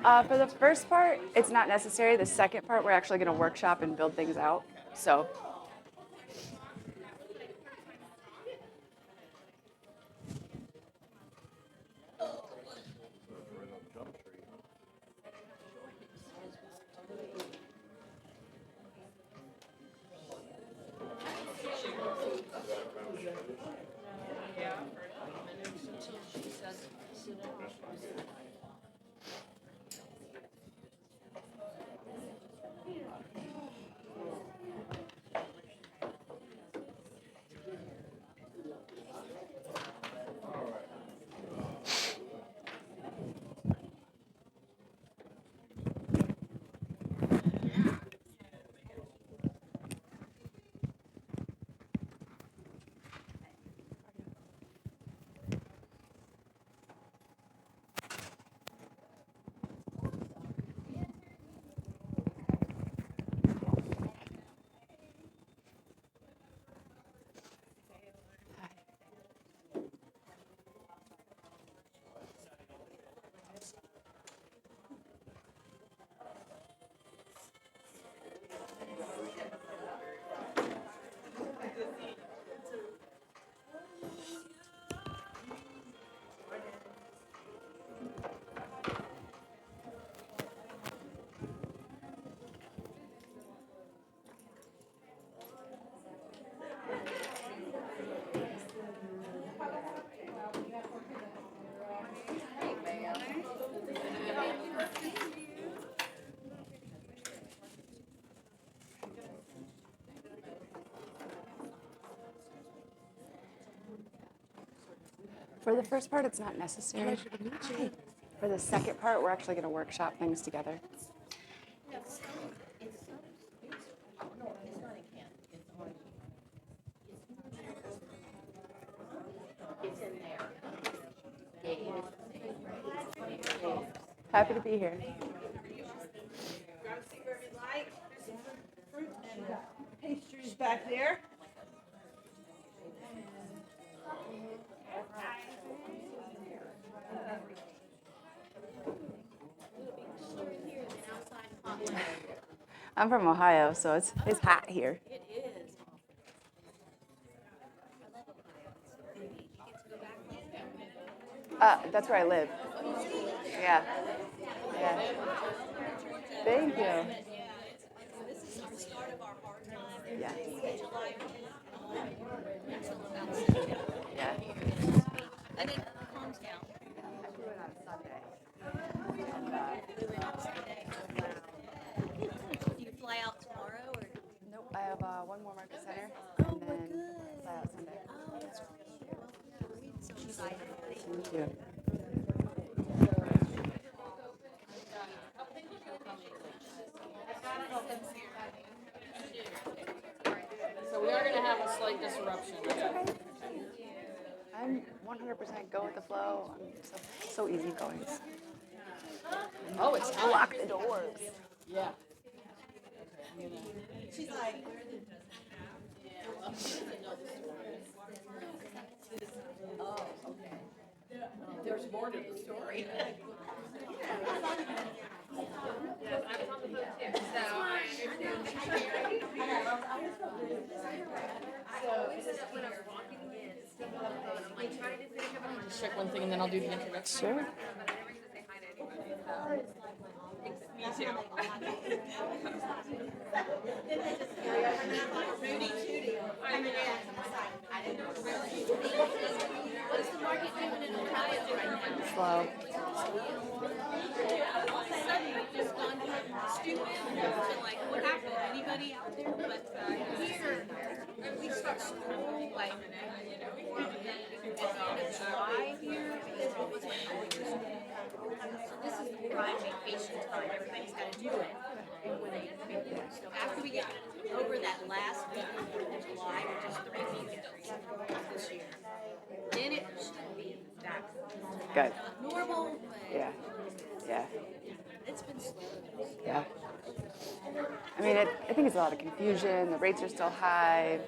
For the first part, it's not necessary. The second part, we're actually going to workshop and build things out. So, for the first part, it's not necessary. For the second part, we're actually going to workshop things together. Happy to be here. Grab a seat wherever you like. There's some fruit and pastries back there. I'm from Ohio, so it's hot here. It is. That's where I live. Yeah. Yeah. Thank you. This is the start of our hard time. Yeah. July until about September. Yeah. And then it calms down. We went on Sunday. We went on Sunday. Do you fly out tomorrow or? Nope. I have one more market center, Oh, and my then good. fly out Sunday. Oh, that's great. I'm so excited. Thank you. So we are going to have a slight disruption. I'm 100% go with the flow. I'm so easygoing. Oh, it's hot. Lock the doors. Yeah. She's like, There's more to the story. Just check one thing and then I'll do the introduction. Sure. What's the market doing in Ohio right now? Slow. Just gone from stupid to like, what happened? Anybody out there? But here, we start school like at the end of July here because what was like August. So this is the prime vacation time. Everybody's got to do it. So after we get over that last week of July, which is 3 weekends this year, then it should be back Good. to normal. But Yeah. Yeah. it's been slow. Yeah. I mean, I think it's a lot of confusion. The rates are still high.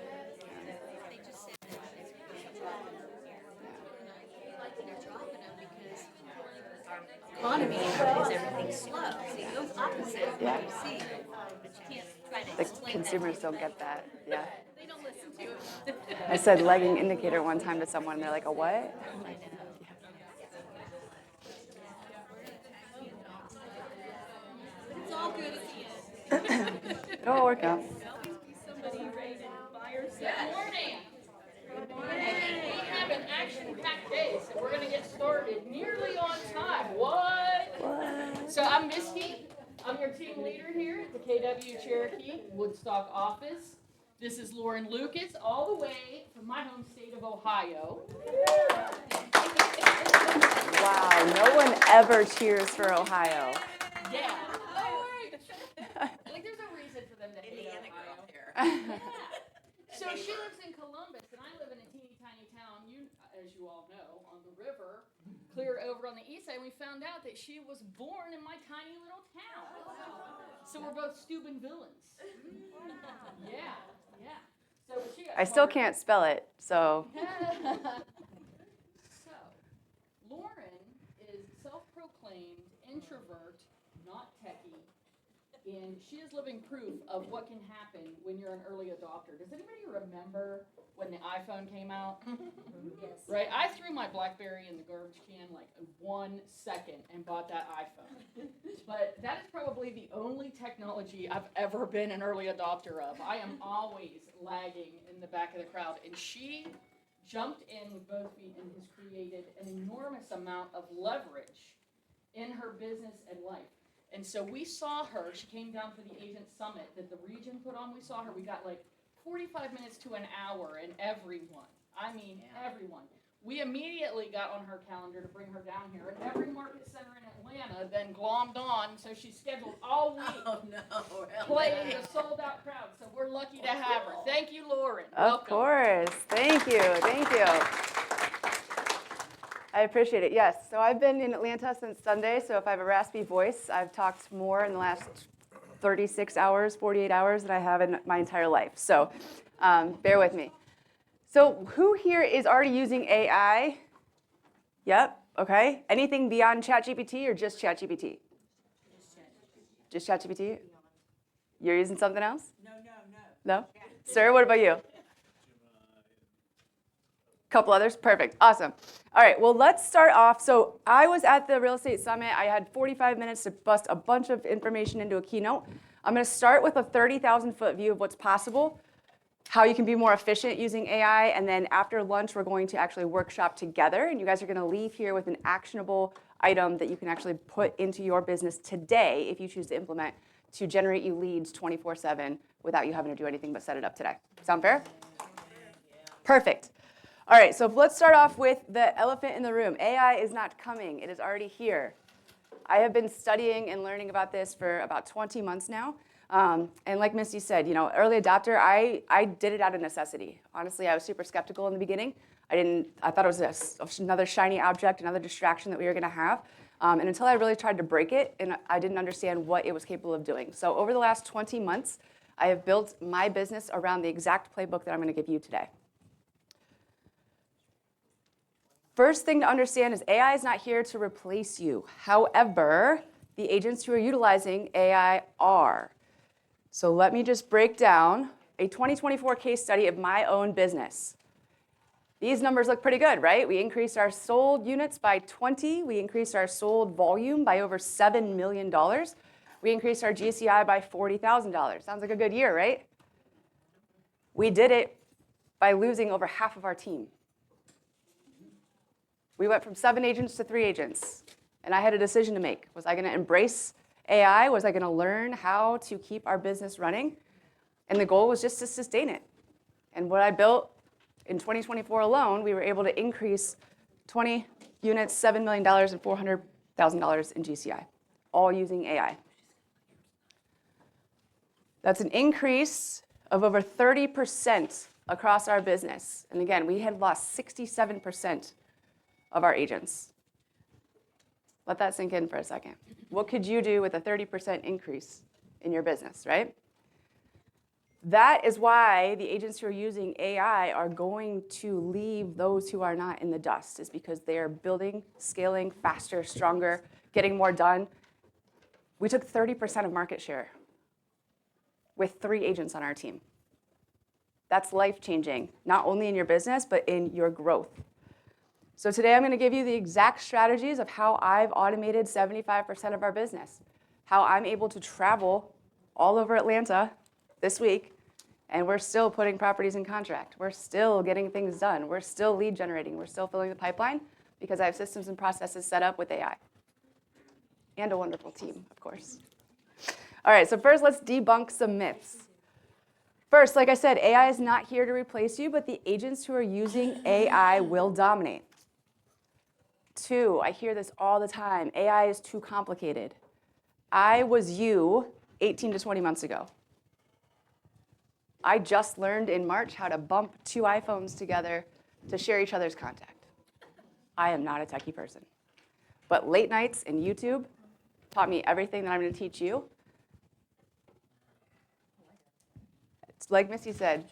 They just said that they're dropping them because our economy is everything slow, so it goes opposite of Yeah. what you see. But you can't try to The explain consumers that. don't get that. Yeah. They don't listen to it. I said lagging indicator one time to someone, and they're like, a what? It's all good at the end. It'll work out. There'll always be somebody ready to buy or Good sell. morning. We have an action-packed day, so we're gonna get started nearly on time. What? So I'm Misty. I'm your team leader here at the KW Cherokee Woodstock office. This is Lauren Lucas, all the way from my home state of Ohio. Wow, no one ever cheers for Ohio. Yeah. Oh, wait. Like, there's a reason for them to hate Ohio. Yeah. So she lives in Columbus, and I live in a teeny tiny town, as you all know, on the river, clear over on the east side. We found out that she was born in my tiny little town. So we're both Steuben villains. Yeah, yeah. So she got I still smart. can't spell it, so So, Lauren is self-proclaimed introvert, not techie, and she is living proof of what can happen when you're an early adopter. Does anybody remember when the iPhone came out? Yes. Right, I threw my BlackBerry in the garbage can like in 1 second and bought that iPhone. But that is probably the only technology I've ever been an early adopter of. I am always lagging in the back of the crowd, and she jumped in with both feet and has created an enormous amount of leverage in her business and life. And so we saw her, she came down for the agent summit that the region put on. We saw her, we got like 45 minutes to an hour, and everyone, I mean everyone. We immediately got on her calendar to bring her down here, and every market center in Atlanta then glommed on, so she's scheduled all week Oh, no, really? playing the sold-out crowd. So we're lucky to have her. Thank you, Lauren. of Welcome. course. Thank you. Thank you. I appreciate it. Yes. So I've been in Atlanta since Sunday. So if I have a raspy voice, I've talked more in the last 36 hours, 48 hours than I have in my entire life. So bear with me. So who here is already using AI? Yep. Okay. Anything beyond ChatGPT or just ChatGPT? Just ChatGPT? You're using something else? No? Sir, what about you? Couple others? Perfect. Awesome. All right, well, let's start off. So I was at the Real Estate Summit. I had 45 minutes to bust a bunch of information into a keynote. I'm going to start with a 30,000-foot view of what's possible, how you can be more efficient using AI, and then after lunch, we're going to actually workshop together, and you guys are going to leave here with an actionable item that you can actually put into your business today if you choose to implement to generate you leads 24/7 without you having to do anything but set it up today. Sound fair? Perfect. All right, so let's start off with the elephant in the room. AI is not coming. It is already here. I have been studying and learning about this for about 20 months now. And like Misty said, early adopter, I did it out of necessity. Honestly, I was super skeptical in the beginning. I thought it was another shiny object, another distraction that we were going to have. And until I really tried to break it, and I didn't understand what it was capable of doing. So over the last 20 months, I have built my business around the exact playbook that I'm going to give you today. First thing to understand is AI is not here to replace you. However, the agents who are utilizing AI are. So let me just break down a 2024 case study of my own business. These numbers look pretty good, right? We increased our sold units by 20. We increased our sold volume by over $7 million. We increased our GCI by $40,000. Sounds like a good year, right? We did it by losing over half of our team. We went from 7 agents to 3 agents, and I had a decision to make. Was I going to embrace AI? Was I going to learn how to keep our business running? And the goal was just to sustain it. And what I built in 2024 alone, we were able to increase 20 units, $7 million, and $400,000 in GCI, all using AI. That's an increase of over 30% across our business. And again, we had lost 67% of our agents. Let that sink in for a second. What could you do with a 30% increase in your business, right? That is why the agents who are using AI are going to leave those who are not in the dust, is because they are building, scaling faster, stronger, getting more done. We took 30% of market share with 3 agents on our team. That's life-changing, not only in your business, but in your growth. So today I'm going to give you the exact strategies of how I've automated 75% of our business, how I'm able to travel all over Atlanta this week, and we're still putting properties in contract. We're still getting things done. We're still lead generating. We're still filling the pipeline because I have systems and processes set up with AI. And a wonderful team, of course. All right, so first let's debunk some myths. First, like I said, AI is not here to replace you, but the agents who are using AI will dominate. 2, I hear this all the time, AI is too complicated. I was you 18 to 20 months ago. I just learned in March how to bump 2 iPhones together to share each other's contact. I am not a techie person. But late nights and YouTube taught me everything that I'm going to teach you. It's like Missy said,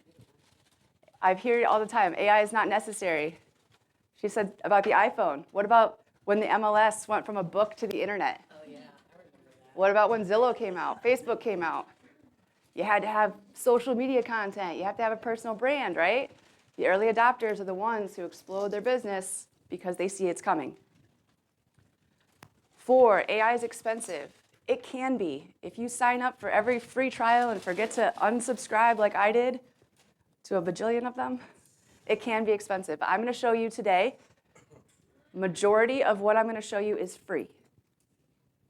I hear it all the time, AI is not necessary. She said about the iPhone. What about when the MLS went from a book to the internet? Oh, yeah, I remember that. What about when Zillow came out, Facebook came out? You had to have social media content. You have to have a personal brand, right? The early adopters are the ones who explode their business because they see it's coming. 4, AI is expensive. It can be. If you sign up for every free trial and forget to unsubscribe like I did to a bajillion of them, it can be expensive. I'm going to show you today, majority of what I'm going to show you is free.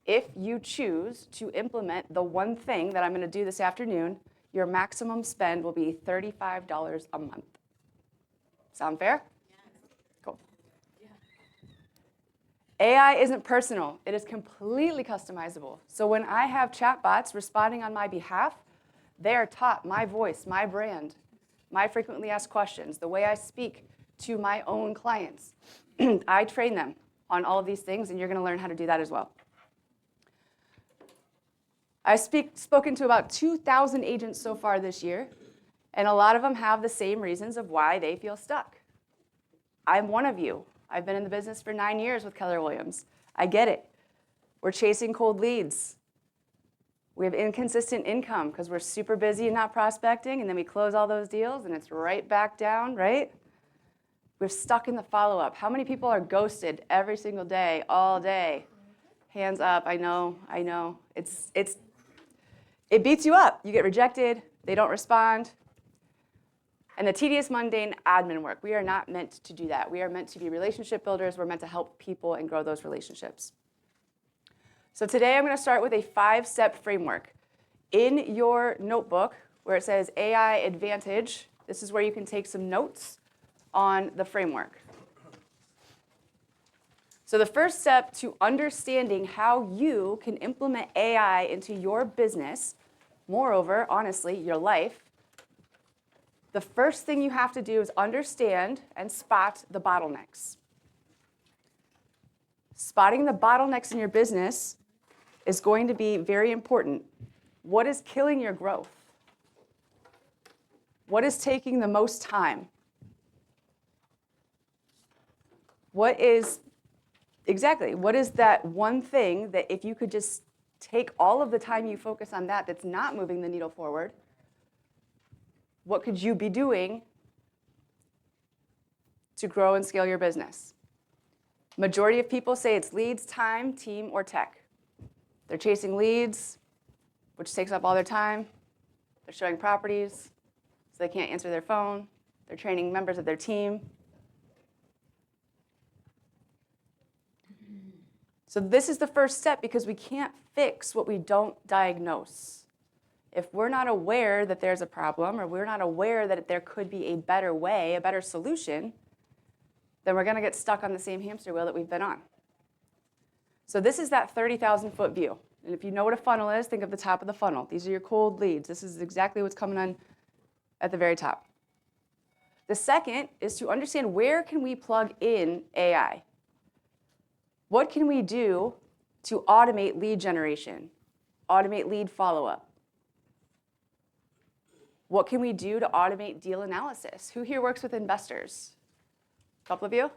If you choose to implement the one thing that I'm going to do this afternoon, your maximum spend will be $35 a month. Sound fair? Yeah. Cool. Yeah. AI isn't personal. It is completely customizable. So when I have chatbots responding on my behalf, they are taught my voice, my brand, my frequently asked questions, the way I speak to my own clients. I train them on all of these things, and you're going to learn how to do that as well. I've spoken to about 2,000 agents so far this year, and a lot of them have the same reasons of why they feel stuck. I'm one of you. I've been in the business for 9 years with Keller Williams. I get it. We're chasing cold leads. We have inconsistent income because we're super busy and not prospecting, and then we close all those deals, and it's right back down, right? We're stuck in the follow-up. How many people are ghosted every single day, all day? Hands up, I know. It beats you up. You get rejected, they don't respond. And the tedious, mundane admin work, we are not meant to do that. We are meant to be relationship builders. We're meant to help people and grow those relationships. So today I'm going to start with a 5-step framework. In your notebook, where it says AI Advantage, this is where you can take some notes on the framework. So the first step to understanding how you can implement AI into your business, moreover, honestly, your life, the first thing you have to do is understand and spot the bottlenecks. Spotting the bottlenecks in your business is going to be very important. What is killing your growth? What is taking the most time? What is that one thing that if you could just take all of the time you focus on that that's not moving the needle forward, what could you be doing to grow and scale your business? Majority of people say it's leads, time, team, or tech. They're chasing leads, which takes up all their time. They're showing properties, so they can't answer their phone. They're training members of their team. So this is the first step because we can't fix what we don't diagnose. If we're not aware that there's a problem or we're not aware that there could be a better way, a better solution, then we're going to get stuck on the same hamster wheel that we've been on. So this is that 30,000-foot view. And if you know what a funnel is, think of the top of the funnel. These are your cold leads. This is exactly what's coming on at the very top. The second is to understand where can we plug in AI. What can we do to automate lead generation, automate lead follow-up? What can we do to automate deal analysis? Who here works with investors? A couple of you?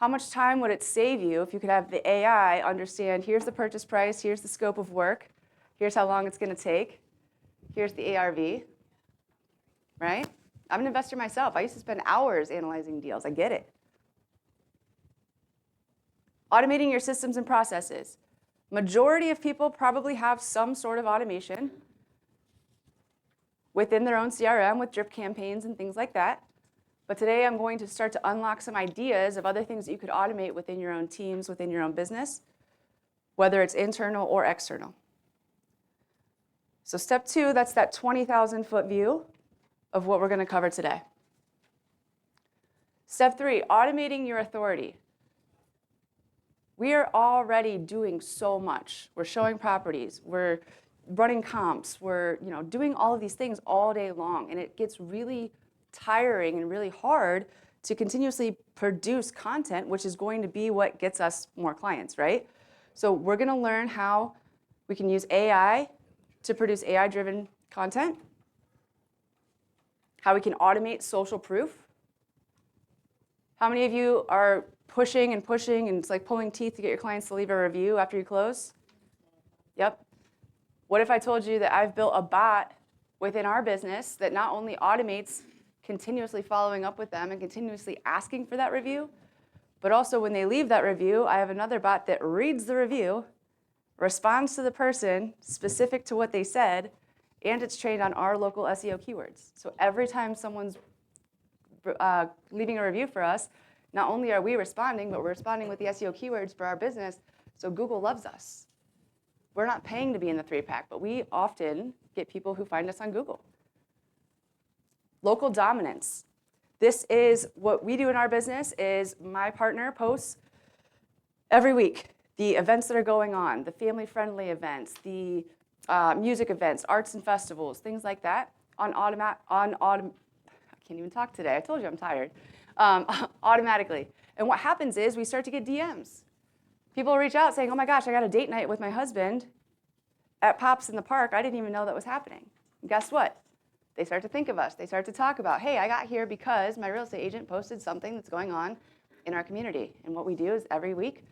How much time would it save you if you could have the AI understand, here's the purchase price, here's the scope of work, here's how long it's going to take, here's the ARV, right? I'm an investor myself. I used to spend hours analyzing deals. I get it. Automating your systems and processes. Majority of people probably have some sort of automation within their own CRM with drip campaigns and things like that. But today I'm going to start to unlock some ideas of other things that you could automate within your own teams, within your own business, whether it's internal or external. So step 2, that's that 20,000 foot view of what we're going to cover today. Step 3, automating your authority. We are already doing so much. We're showing properties, we're running comps, we're doing all of these things all day long, and it gets really tiring and really hard to continuously produce content, which is going to be what gets us more clients, right? So we're going to learn how we can use AI to produce AI-driven content, how we can automate social proof. How many of you are pushing and pushing and it's like pulling teeth to get your clients to leave a review after you close? Yep. What if I told you that I've built a bot within our business that not only automates continuously following up with them and continuously asking for that review, but also when they leave that review, I have another bot that reads the review, responds to the person specific to what they said, and it's trained on our local SEO keywords. So every time someone's leaving a review for us, not only are we responding, but we're responding with the SEO keywords for our business, so Google loves us. We're not paying to be in the 3-pack, but we often get people who find us on Google. Local dominance. This is what we do in our business is my partner posts every week the events that are going on, the family-friendly events, the music events, arts and festivals, things like that I can't even talk today. I told you I'm tired. Automatically. And what happens is we start to get DMs. People reach out saying, oh my gosh, I got a date night with my husband at Pops in the park. I didn't even know that was happening. And guess what? They start to think of us. They start to talk about, hey, I got here because my real estate agent posted something that's going on in our community. And what we do is every week,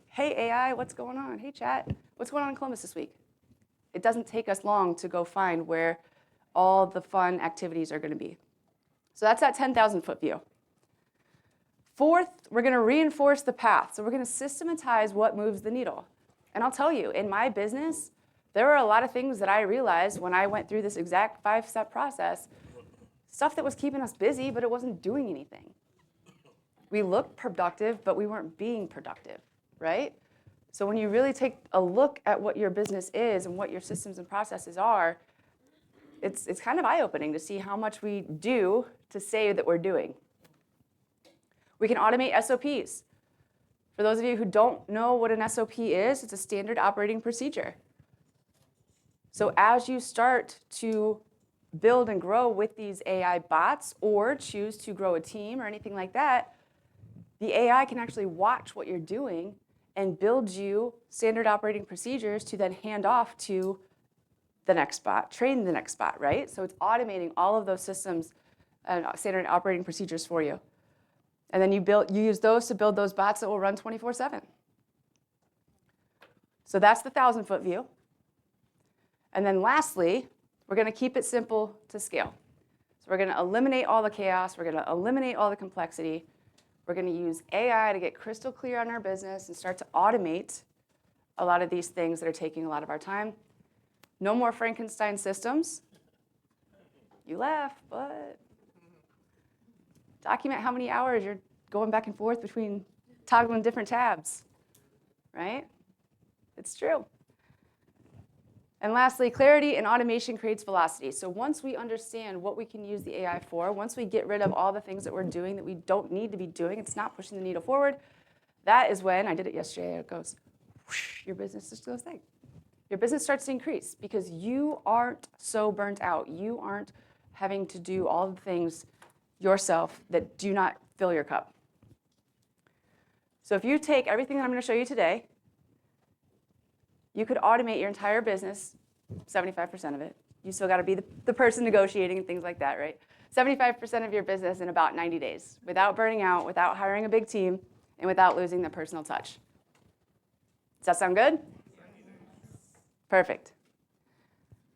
hey, AI, what's going on? Hey, chat, what's going on in Columbus this week? It doesn't take us long to go find where all the fun activities are going to be. So that's that 10,000 foot view. Fourth, we're going to reinforce the path. So we're going to systematize what moves the needle. And I'll tell you, in my business, there were a lot of things that I realized when I went through this exact 5-step process, stuff that was keeping us busy, but it wasn't doing anything. We looked productive, but we weren't being productive, right? So when you really take a look at what your business is and what your systems and processes are, it's kind of eye-opening to see how much we do to say that we're doing. We can automate SOPs. For those of you who don't know what an SOP is, it's a standard operating procedure. So as you start to build and grow with these AI bots or choose to grow a team or anything like that, the AI can actually watch what you're doing and build you standard operating procedures to then hand off to the next bot, train the next bot, right? So it's automating all of those systems and standard operating procedures for you. And then you use those to build those bots that will run 24/7. So that's the 1,000 foot view. And then lastly, we're going to keep it simple to scale. So we're going to eliminate all the chaos. We're going to eliminate all the complexity. We're going to use AI to get crystal clear on our business and start to automate a lot of these things that are taking a lot of our time. No more Frankenstein systems. You laugh, but document how many hours you're going back and forth between toggling different tabs, right? It's true. And lastly, clarity and automation creates velocity. So once we understand what we can use the AI for, once we get rid of all the things that we're doing that we don't need to be doing, it's not pushing the needle forward, that is when, I did it yesterday, it goes, whoosh, your business just goes thing. Your business starts to increase because you aren't so burnt out. You aren't having to do all the things yourself that do not fill your cup. So if you take everything that I'm going to show you today, you could automate your entire business, 75% of it. You still got to be the person negotiating and things like that, right? 75% of your business in about 90 days without burning out, without hiring a big team, and without losing the personal touch. Does that sound good? Perfect.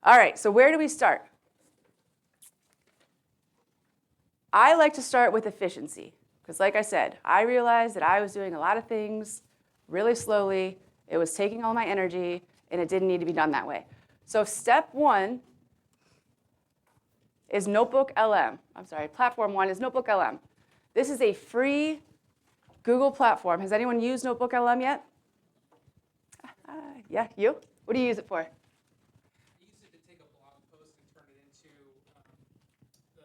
All right, so where do we start? I like to start with efficiency, because like I said, I realized that I was doing a lot of things really slowly. It was taking all my energy, and it didn't need to be done that way. So step one is Notebook LM. Platform one is Notebook LM. This is a free Google platform. Has anyone used Notebook LM yet? Yeah, you? What do you use it for? I used it to take a blog post and turn it into the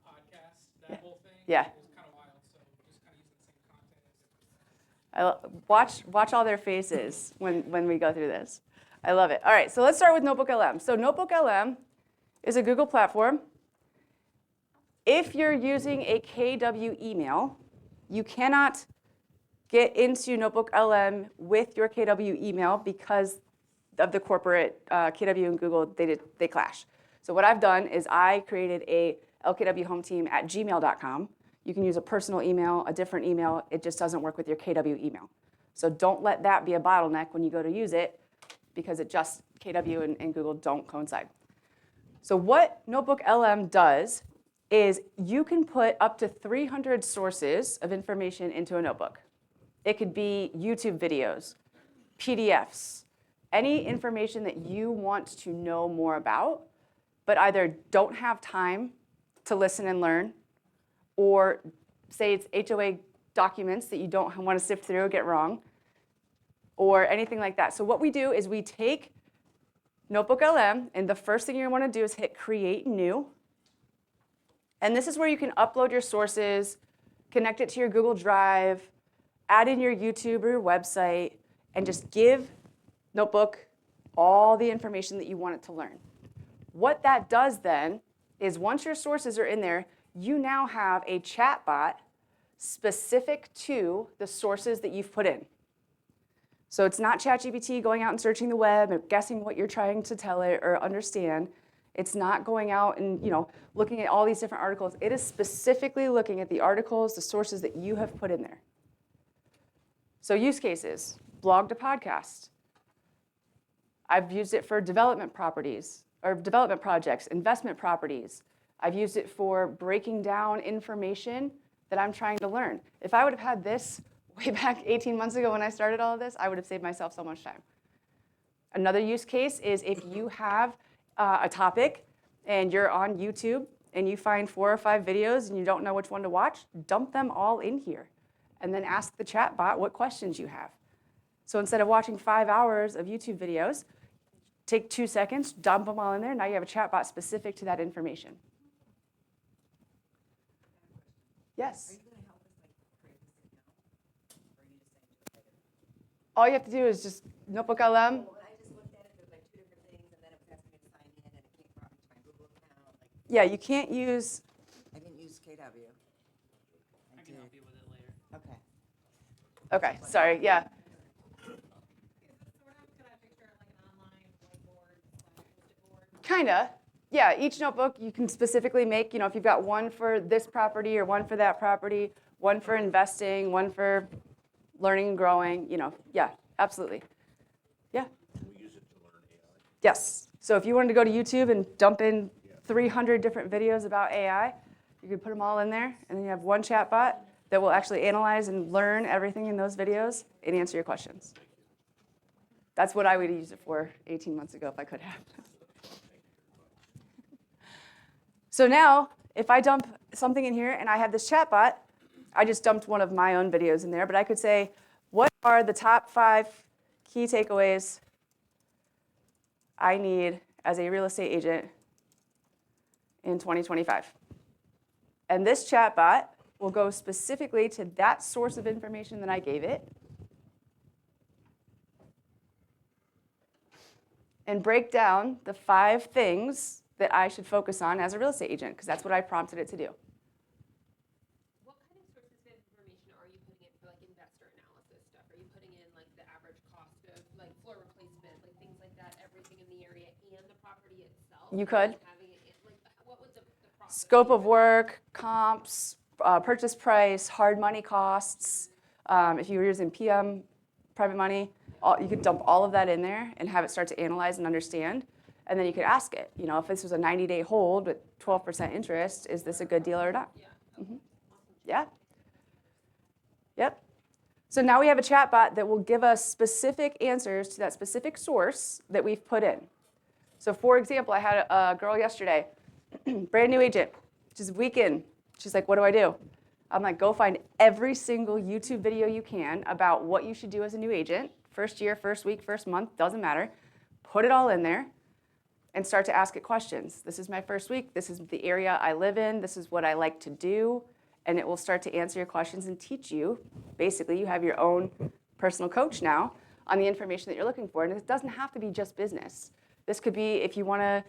podcast, that whole thing. Yeah. It was kind of wild, so just kind of using the same content. Watch all their faces when we go through this. I love it. All right, so let's start with Notebook LM. So Notebook LM is a Google platform. If you're using a KW email, you cannot get into Notebook LM with your KW email because of the corporate KW and Google, they clash. So what I've done is I created a lkwhometeam@gmail.com. You can use a personal email, a different email. It just doesn't work with your KW email. So don't let that be a bottleneck when you go to use it, because KW and Google don't coincide. So what Notebook LM does is you can put up to 300 sources of information into a notebook. It could be YouTube videos, PDFs, any information that you want to know more about, but either don't have time to listen and learn, or say it's HOA documents that you don't want to sift through or get wrong, or anything like that. So what we do is we take Notebook LM, and the first thing you want to do is hit Create New. And this is where you can upload your sources, connect it to your Google Drive, add in your YouTube or your website, and just give Notebook all the information that you want it to learn. What that does then is once your sources are in there, you now have a chat bot specific to the sources that you've put in. So it's not ChatGPT going out and searching the web and guessing what you're trying to tell it or understand. It's not going out and looking at all these different articles. It is specifically looking at the articles, the sources that you have put in there. So use cases, blog to podcast. I've used it for development properties or development projects, investment properties. I've used it for breaking down information that I'm trying to learn. If I would have had this way back 18 months ago when I started all of this, I would have saved myself so much time. Another use case is if you have a topic and you're on YouTube and you find 4 or 5 videos and you don't know which one to watch, dump them all in here and then ask the chat bot what questions you have. So instead of watching 5 hours of YouTube videos, take 2 seconds, dump them all in there. Now you have a chat bot specific to that information. Yes? All you have to do is just Notebook LM. When I just looked at it, there was like 2 different things, and then it was asking me to sign in, and it came from my Google account. Yeah, you can't use. I didn't use KW. I can help you with it later. Okay. Okay, sorry. Yeah. Is this sort of, could I picture like an online whiteboard/post-it board? Kinda. Yeah, each notebook you can specifically make, if you've got one for this property or one for that property, one for investing, one for learning and growing, yeah, absolutely. Yeah. Can we use it to learn AI? Yes. So if you wanted to go to YouTube and dump in 300 different videos about AI, you could put them all in there, and then you have one chatbot that will actually analyze and learn everything in those videos and answer your questions. That's what I would use it for 18 months ago if I could have. So now, if I dump something in here and I have this chatbot, I just dumped one of my own videos in there, but I could say, what are the top 5 key takeaways I need as a real estate agent in 2025? And this chatbot will go specifically to that source of information that I gave it and break down the 5 things that I should focus on as a real estate agent, because that's what I prompted it to do. What kind of sources of information are you putting in for like investor analysis stuff? Are you putting in like the average cost of like floor replacement, like things like that, everything in the area and the property itself? You could. Having it, like, what would the process Scope be? of work, comps, purchase price, hard money costs, If you were using PM, private money, you could dump all of that in there and have it start to analyze and understand. And then you could ask it, if this was a 90-day hold with 12% interest, is this a good deal or not? Yeah. Yep. So now we have a chatbot that will give us specific answers to that specific source that we've put in. So for example, I had a girl yesterday, brand new agent. She's a week in. She's like, what do I do? I'm like, go find every single YouTube video you can about what you should do as a new agent. First year, first week, first month, doesn't matter. Put it all in there and start to ask it questions. This is my first week. This is the area I live in. This is what I like to do. And it will start to answer your questions and teach you. Basically, you have your own personal coach now on the information that you're looking for. And it doesn't have to be just business. This could be if you want to,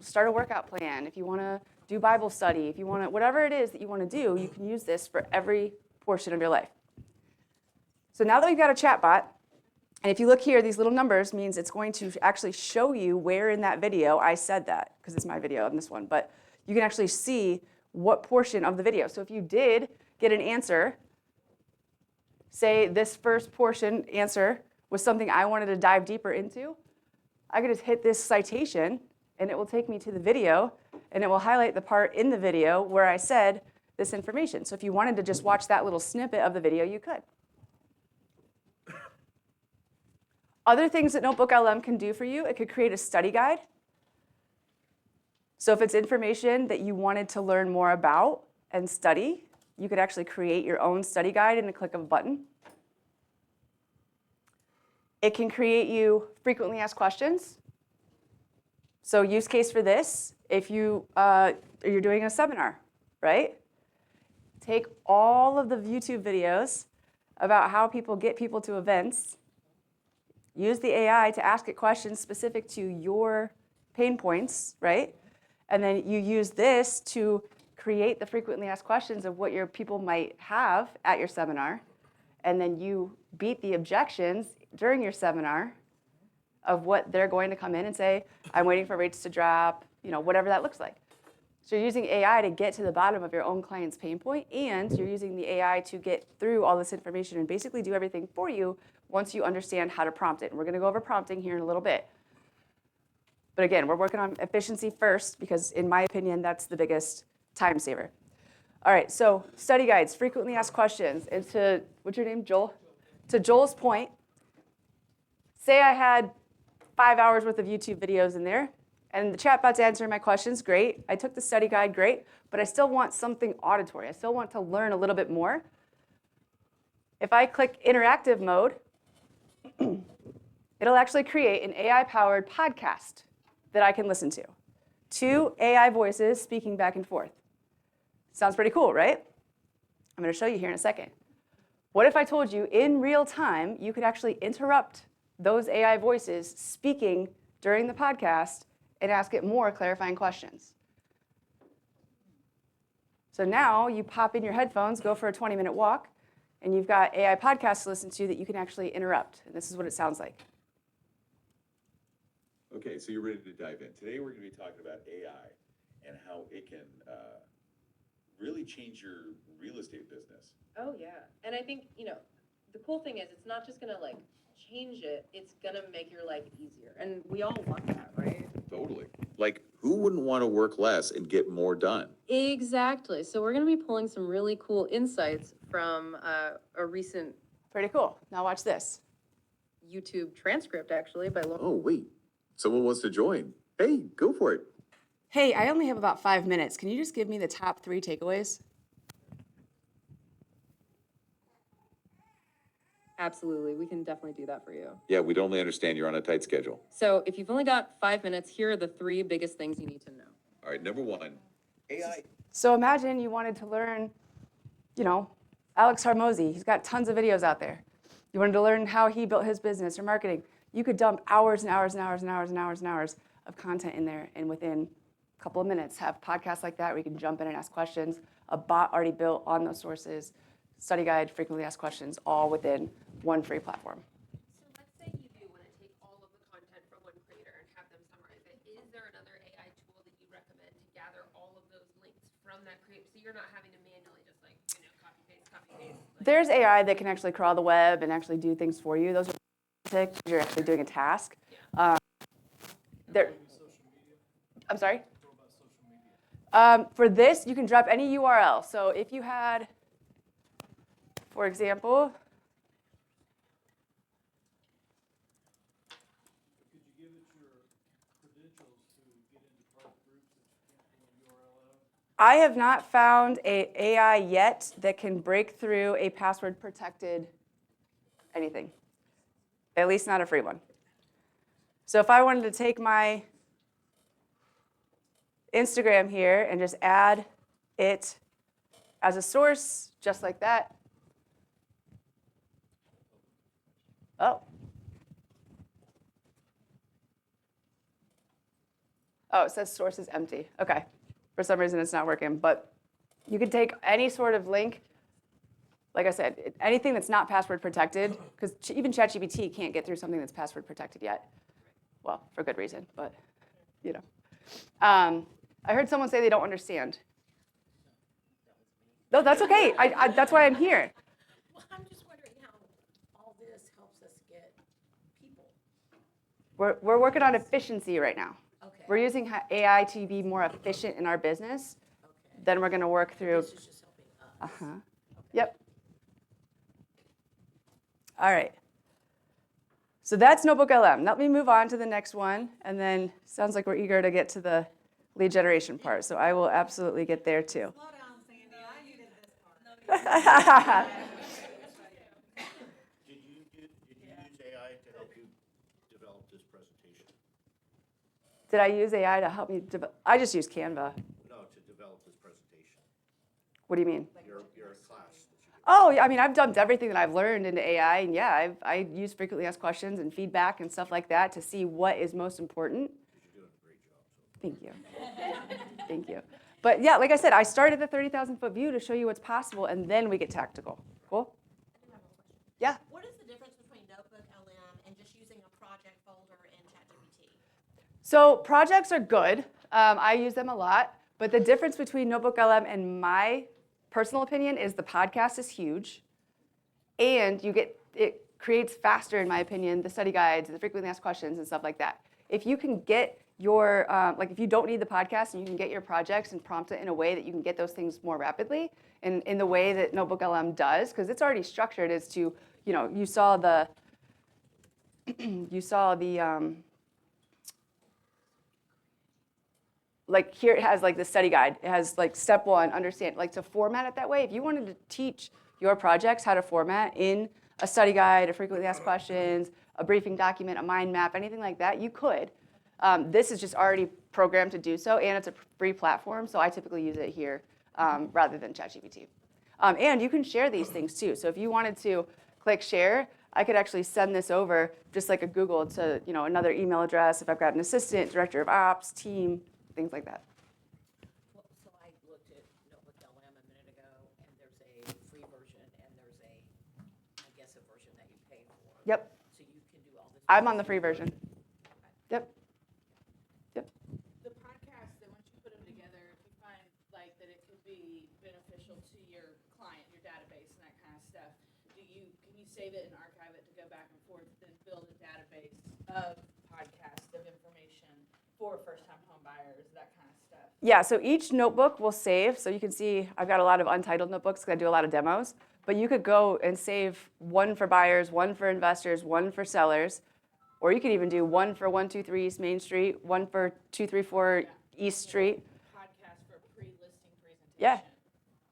start a workout plan, if you want to do Bible study, if you want to, whatever it is that you want to do, you can use this for every portion of your life. So now that we've got a chatbot, and if you look here, these little numbers means it's going to actually show you where in that video I said that, because it's my video on this one, but you can actually see what portion of the video. So if you did get an answer, say this first portion answer was something I wanted to dive deeper into, I could just hit this citation and it will take me to the video and it will highlight the part in the video where I said this information. So if you wanted to just watch that little snippet of the video, you could. Other things that Notebook LM can do for you, it could create a study guide. So if it's information that you wanted to learn more about and study, you could actually create your own study guide in a click of a button. It can create you frequently asked questions. So use case for this, if you're doing a seminar, right? Take all of the YouTube videos about how people get people to events, use the AI to ask it questions specific to your pain points, right? And then you use this to create the frequently asked questions of what your people might have at your seminar. And then you beat the objections during your seminar of what they're going to come in and say, I'm waiting for rates to drop, whatever that looks like. So you're using AI to get to the bottom of your own client's pain point, and you're using the AI to get through all this information and basically do everything for you once you understand how to prompt it. And we're going to go over prompting here in a little bit. But again, we're working on efficiency first because, in my opinion, that's the biggest time saver. All right, so study guides, frequently asked questions. And to, what's your name, Joel? To Joel's point, say I had 5 hours worth of YouTube videos in there, and the chatbot's answering my questions, great. I took the study guide, great, but I still want something auditory. I still want to learn a little bit more. If I click interactive mode, it'll actually create an AI-powered podcast that I can listen to. 2 AI voices speaking back and forth. Sounds pretty cool, right? I'm going to show you here in a second. What if I told you in real time you could actually interrupt those AI voices speaking during the podcast and ask it more clarifying questions? So now you pop in your headphones, go for a 20-minute walk, and you've got AI podcasts to listen to that you can actually interrupt. And this is what it sounds like. Okay, so you're ready to dive in. Today we're going to be talking about AI and how it can really change your real estate business. Oh, yeah. And I think, the cool thing is it's not just gonna change it, it's gonna make your life easier. And we all want that, right? Totally. Like, who wouldn't want to work less and get more done? Exactly. So we're going to be pulling some really cool insights from a recent Pretty cool. Now watch this. YouTube transcript, actually, by Lauren. Oh, wait. Someone wants to join. Hey, go for it. Hey, I only have about 5 minutes. Can you just give me the top 3 takeaways? Absolutely. We can definitely do that for you. Yeah, we'd only understand you're on a tight schedule. So if you've only got 5 minutes, here are the 3 biggest things you need to know. All right, number 1, AI. So imagine you wanted to learn, Alex Harmozy. He's got tons of videos out there. You wanted to learn how he built his business or marketing. You could dump hours and hours and hours and hours and hours and hours of content in there, and within a couple of minutes have podcasts like that where you can jump in and ask questions, a bot already built on those sources, study guide, frequently asked questions, all within one free platform. So let's say you do want to take all of the content from one creator and have them summarize it. Is there another AI tool that you recommend to gather all of those links from that creator, so you're not having to manually just copy paste? copy paste. There's AI that can actually crawl the web and actually do things for you. Those are basic. You're actually doing a task. There. I'm sorry? For this, you can drop any URL. So if you had, for example, Could you give it your credentials to get into private groups that you can't pull a URL out of? I have not found a AI yet that can break through a password protected anything, at least not a free one. So if I wanted to take my Instagram here and just add it as a source, just like that. Oh. Oh, it says source is empty. Okay. For some reason, it's not working. But you can take any sort of link. Like I said, anything that's not password protected, because even ChatGPT can't get through something that's password protected yet. Well, for good reason, but you know. I heard someone say they don't understand. No, that's okay. That's why I'm here. Well, I'm just wondering how all this helps us get people. We're working on efficiency right now. Okay. We're using AI to be more efficient in our business. Okay. Then we're going to work through. This is just helping us. Yep. All right. So that's Notebook LM. Let me move on to the next one. And then sounds like we're eager to get to the lead generation part. So I will absolutely get there too. Slow down, Sandy, I needed this part. Did you use AI to help you develop this presentation? Did I use AI to help me develop? I just use Canva. No, to develop this presentation. What do you mean? Your class that you did. Oh, yeah, I mean, I've dumped everything that I've learned into AI. And yeah, I use frequently asked questions and feedback and stuff like that to see what is most important. You're doing a great job. So. Thank you. Thank you. But yeah, like I said, I started the 30,000 foot view to show you what's possible, and then we get tactical. Cool? Yeah. What is the difference between Notebook LM and just using a project folder in ChatGPT? So projects are good. I use them a lot. But the difference between Notebook LM and my personal opinion is the podcast is huge, and it creates faster, in my opinion, the study guides, the frequently asked questions, and stuff like that. If you can get your, if you don't need the podcast and you can get your projects and prompt it in a way that you can get those things more rapidly, and in the way that Notebook LM does, because it's already structured as to, you saw the, like here it has like the study guide. It has like step one, understand, like to format it that way. If you wanted to teach your projects how to format in a study guide, a frequently asked questions, a briefing document, a mind map, anything like that, you could. This is just already programmed to do so, and it's a free platform, so I typically use it here rather than ChatGPT. And you can share these things too. So if you wanted to click share, I could actually send this over just like a Google to another email address if I've got an assistant, director of ops, team, things like that. Well, so I looked at Notebook LM a minute ago, and there's a free version, and there's I guess a version that you pay for. Yep. So you can do all this. I'm on the free version. Yep. The podcast, that once you put them together, if you find like that it could be beneficial to your client, your database, and that kind of stuff, can you save it and archive it to go back and forth, then build a database of podcasts of information for first-time home buyers, that kind of stuff? Yeah, so each notebook will save. So you can see I've got a lot of untitled notebooks because I do a lot of demos. But you could go and save one for buyers, one for investors, one for sellers. Or you could even do one for 123 East Main Street, one for 234 East Street. Podcast for pre-listing presentation. Yeah.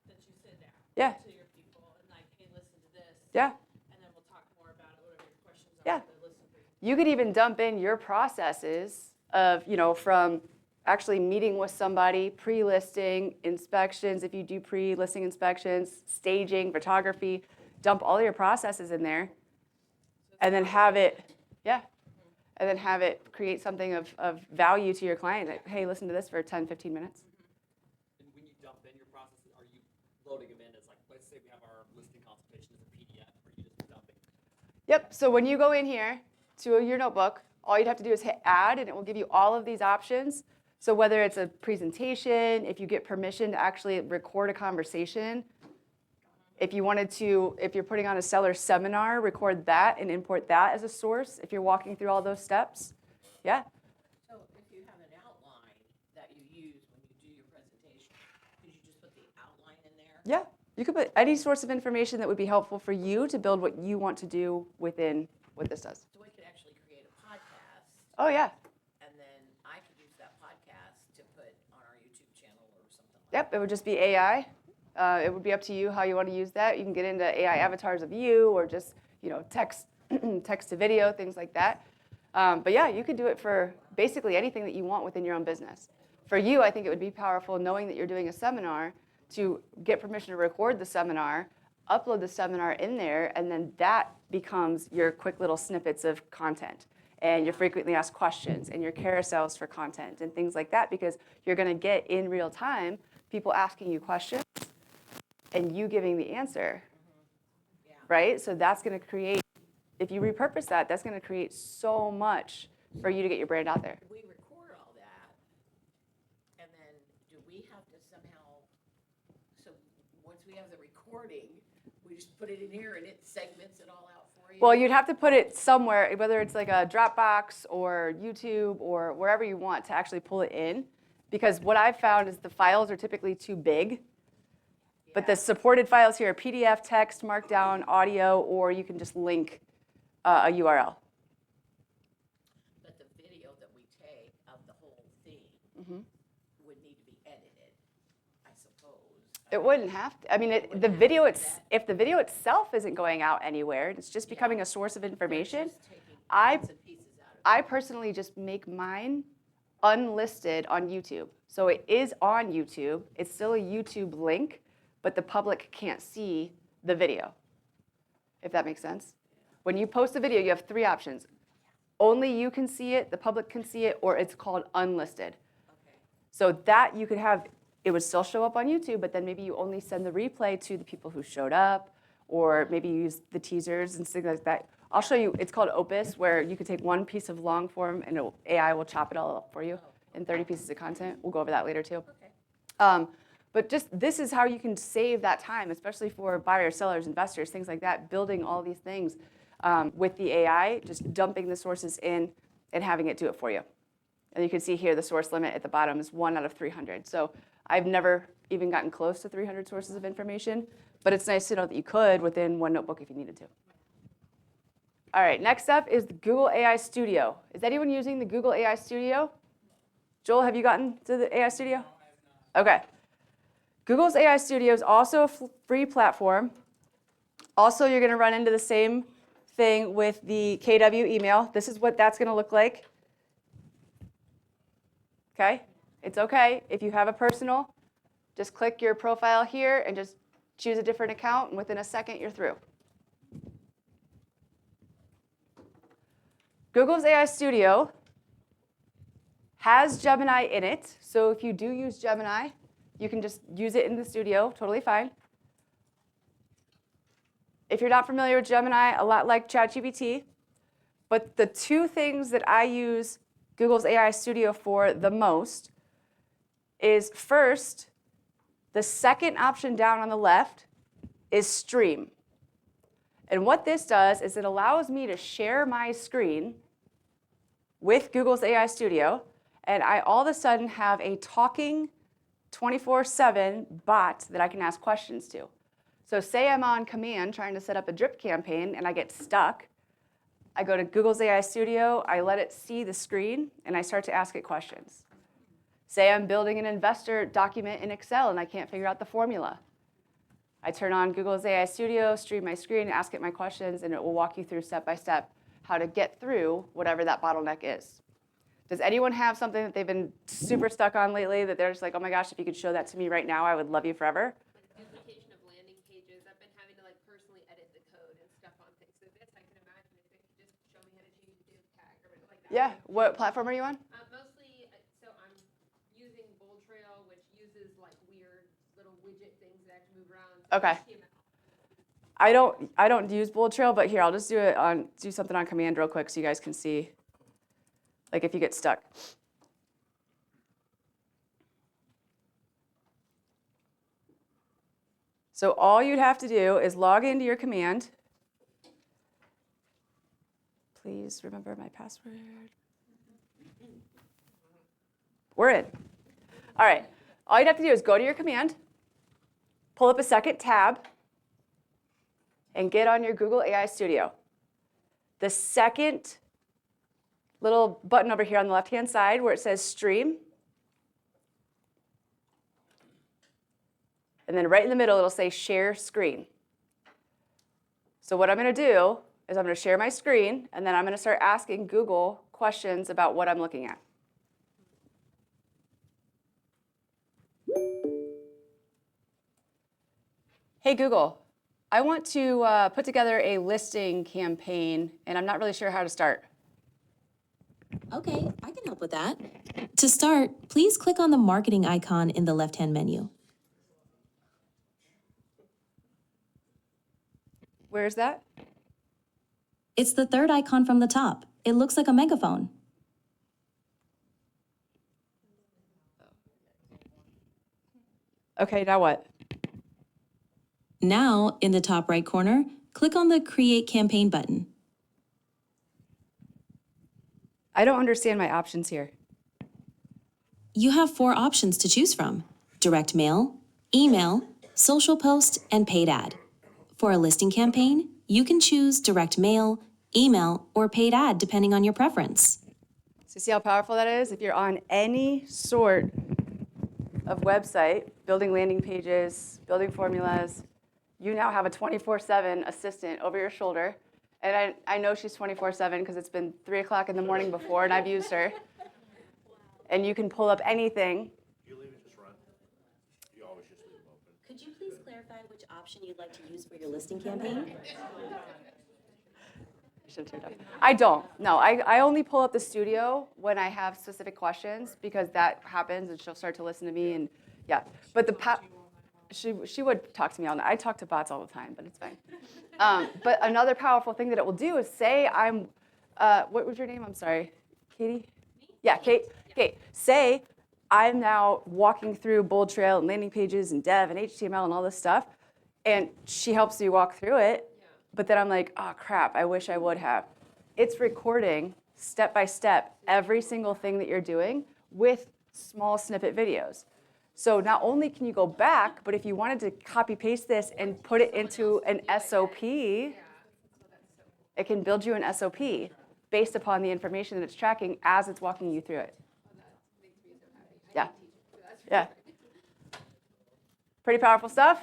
That you send out. Yeah. To your people and like, hey, listen to this. Yeah. And then we'll talk more about it, whatever your questions are. Yeah. For the listing presentation. You could even dump in your processes of, from actually meeting with somebody, pre-listing, inspections, if you do pre-listing inspections, staging, photography, dump all your processes in there, and then have it, and then have it create something of value to your client. That, hey, listen to this for 10, 15 minutes. And when you dump in your processes, are you loading them in as like, let's say we have our listing consultation as a PDF, or you just dumping? Yep, so when you go in here to your notebook, all you'd have to do is hit add, and it will give you all of these options. So whether it's a presentation, if you get permission to actually record a conversation, If you wanted to, if you're putting on a seller seminar, record that and import that as a source if you're walking through all those steps. Yeah. So if you have an outline that you use when you do your presentation, could you just put the outline in there? Yeah. You could put any source of information that would be helpful for you to build what you want to do within what this does. So we could actually create a podcast, Oh, yeah. and then I could use that podcast to put on our YouTube channel or something like that. Yep, it would just be AI. It would be up to you how you want to use that. You can get into AI avatars of you or just, text, text to video, things like that. But yeah, you could do it for basically anything that you want within your own business. For you, I think it would be powerful knowing that you're doing a seminar to get permission to record the seminar, upload the seminar in there, and then that becomes your quick little snippets of content and your frequently asked questions and your carousels for content and things like that, because you're going to get in real time people asking you questions and you giving the answer, right? So that's going to create, if you repurpose that, that's going to create so much for you to get your brand out there. We record all that, and then do we have to somehow, so once we have the recording, we just put it in here and it segments it all out for you? Well, you'd have to put it somewhere, whether it's like a Dropbox or YouTube or wherever you want to actually pull it in. Because what I've found is the files are typically too big. But the supported files here are PDF, text, Markdown, audio, or you can just link a URL. But the video that we take of the whole thing would need to be edited, I suppose. It wouldn't have to. I mean, the video, if the video itself isn't going out anywhere, it's just becoming a source of information. Just taking I bits and pieces out of it. I personally just make mine unlisted on YouTube. So it is on YouTube. It's still a YouTube link, but the public can't see the video, if that makes sense. When you post a video, you have three options. Only you can see it, the public can see it, or it's called unlisted. Okay. So that you could have, it would still show up on YouTube, but then maybe you only send the replay to the people who showed up, or maybe you use the teasers and things like that. I'll show you, it's called Opus, where you could take one piece of long form and AI will chop it all up for you in 30 pieces of content. We'll go over that later too. Okay. But just this is how you can save that time, especially for buyers, sellers, investors, things like that, building all these things with the AI, just dumping the sources in and having it do it for you. And you can see here the source limit at the bottom is 1 out of 300. So I've never even gotten close to 300 sources of information, but it's nice to know that you could within one notebook if you needed to. All right, next up is the Google AI Studio. Is anyone using the Google AI Studio? Joel, have you gotten to the AI Studio? Okay. Google's AI Studio is also a free platform. Also, you're going to run into the same thing with the KW email. This is what that's going to look like. Okay? It's okay. If you have a personal, just click your profile here and just choose a different account, and within a second, you're through. Google's AI Studio has Gemini in it. So if you do use Gemini, you can just use it in the studio, totally fine. If you're not familiar with Gemini, a lot like ChatGPT, but the two things that I use Google's AI Studio for the most is first, the second option down on the left is Stream. And what this does is it allows me to share my screen with Google's AI Studio, and I all of a sudden have a talking 24/7 bot that I can ask questions to. So say I'm on command trying to set up a drip campaign and I get stuck. I go to Google's AI Studio, I let it see the screen, and I start to ask it questions. Say I'm building an investor document in Excel and I can't figure out the formula. I turn on Google's AI Studio, stream my screen, ask it my questions, and it will walk you through step by step how to get through whatever that bottleneck is. Does anyone have something that they've been super stuck on lately that they're just like, oh my gosh, if you could show that to me right now, I would love you forever? Like duplication of landing pages. I've been having to like personally edit the code and stuff on things. So this, I can imagine if they could just show me how to change a div tag or like that. Yeah. What platform are you on? Mostly, so I'm using Bold Trail, which uses like weird little widget things that I can move around. So Okay. HTML. I don't use Bold Trail, but here I'll just do something on command real quick so you guys can see, like if you get stuck. So all you'd have to do is log into your command. Please remember my password. We're in. All right. All you'd have to do is go to your command, pull up a second tab, and get on your Google AI Studio. The second little button over here on the left-hand side where it says Stream, and then right in the middle it'll say Share Screen. So what I'm going to do is I'm going to share my screen, and then I'm going to start asking Google questions about what I'm looking at. Hey Google, I want to put together a listing campaign, and I'm not really sure how to start. Okay, I can help with that. To start, please click on the marketing icon in the left-hand menu. Where is that? It's the third icon from the top. It looks like a megaphone. Okay, now what? Now, in the top right corner, click on the Create Campaign button. I don't understand my options here. You have 4 options to choose from: direct mail, email, social post, and paid ad. For a listing campaign, you can choose direct mail, email, or paid ad depending on your preference. So see how powerful that is? If you're on any sort of website, building landing pages, building formulas, you now have a 24/7 assistant over your shoulder. And I know she's 24/7 because it's been 3 o'clock in the morning before and I've used her. And you can pull up anything. You leave it just run? You always just leave them open? Could you please clarify which option you'd like to use for your listing campaign? I don't. No, I only pull up the studio when I have specific questions because that happens and she'll start to listen to me and yeah. But she would talk to me all night. I talk to bots all the time, but it's fine. But another powerful thing that it will do is say I'm, what was your name? I'm sorry, Katie? Yeah, Kate. Say I'm now walking through Bold Trail and landing pages and dev and HTML and all this stuff, and she helps me walk through it. But then I'm like, oh crap, I wish I would have. It's recording step by step every single thing that you're doing with small snippet videos. So not only can you go back, but if you wanted to copy paste this and put it into an SOP, it can build you an SOP based upon the information that it's tracking as it's walking you through it. Yeah. Yeah. Pretty powerful stuff?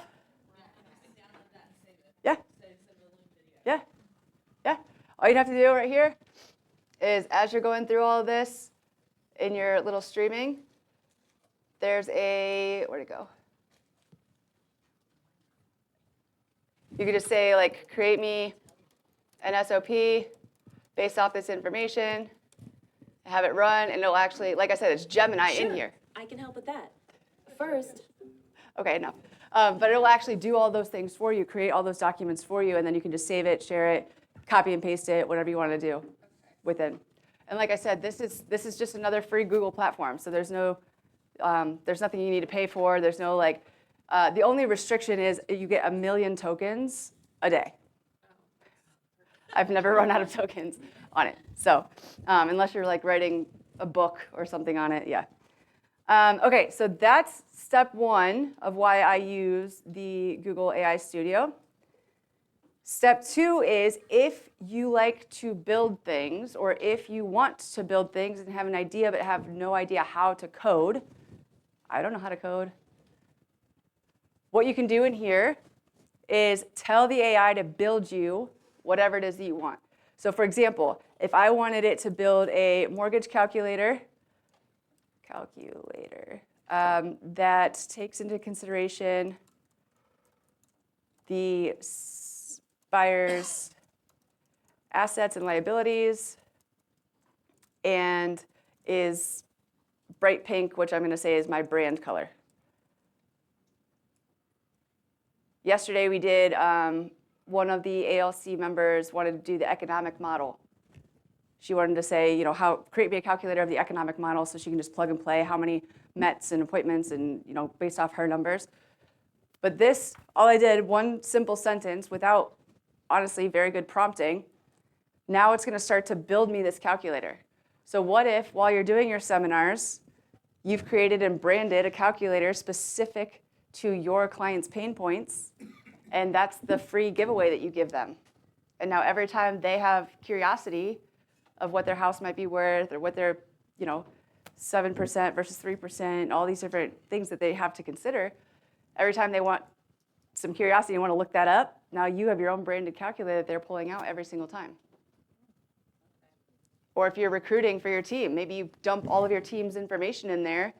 Yeah. Yeah. Yeah. All you'd have to do right here is as you're going through all of this in your little streaming, there's a, where'd it go? You could just say like, create me an SOP based off this information, have it run, and it'll actually, like I said, it's Gemini in here. I can help with that. First, Okay, enough. But it'll actually do all those things for you, create all those documents for you, and then you can just save it, share it, copy and paste it, whatever you want to do within. And like I said, this is just another free Google platform, so there's nothing you need to pay for. There's no like, the only restriction is you get 1 million tokens a day. I've never run out of tokens on it. So unless you're like writing a book or something on it, yeah. Okay, so that's step 1 of why I use the Google AI Studio. Step 2 is if you like to build things or if you want to build things and have an idea but have no idea how to code. I don't know how to code. What you can do in here is tell the AI to build you whatever it is that you want. So for example, if I wanted it to build a mortgage calculator that takes into consideration the buyer's assets and liabilities and is bright pink, which I'm going to say is my brand color. Yesterday we did, one of the ALC members wanted to do the economic model. She wanted to say, create me a calculator of the economic model so she can just plug and play how many METs and appointments and, based off her numbers. But this, all I did, one simple sentence without, honestly, very good prompting, now it's gonna start to build me this calculator. So what if, while you're doing your seminars, you've created and branded a calculator specific to your client's pain points, and that's the free giveaway that you give them. And now every time they have curiosity of what their house might be worth or what their, 7% versus 3%, all these different things that they have to consider, every time they want some curiosity and want to look that up, now you have your own branded calculator that they're pulling out every single time. Or if you're recruiting for your team, maybe you dump all of your team's information in there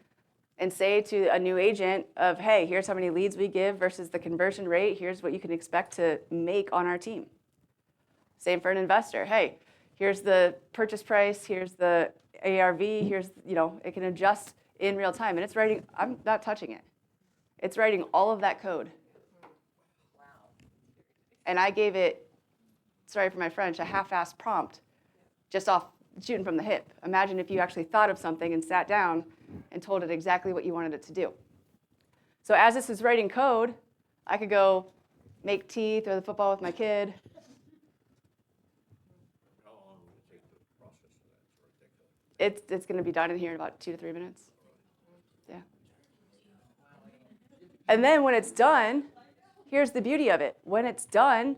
and say to a new agent of, hey, here's how many leads we give versus the conversion rate. Here's what you can expect to make on our team. Same for an investor. Hey, here's the purchase price. Here's the ARV. Here's, it can adjust in real time. And it's writing, I'm not touching it. It's writing all of that code. And I gave it, sorry for my French, a half-assed prompt just off shooting from the hip. Imagine if you actually thought of something and sat down and told it exactly what you wanted it to do. So as this is writing code, I could go make tea, throw the football with my kid. How long will it take the process of that, to write that code? It's going to be done in here in about 2 to 3 minutes. Yeah. And then when it's done, here's the beauty of it. When it's done,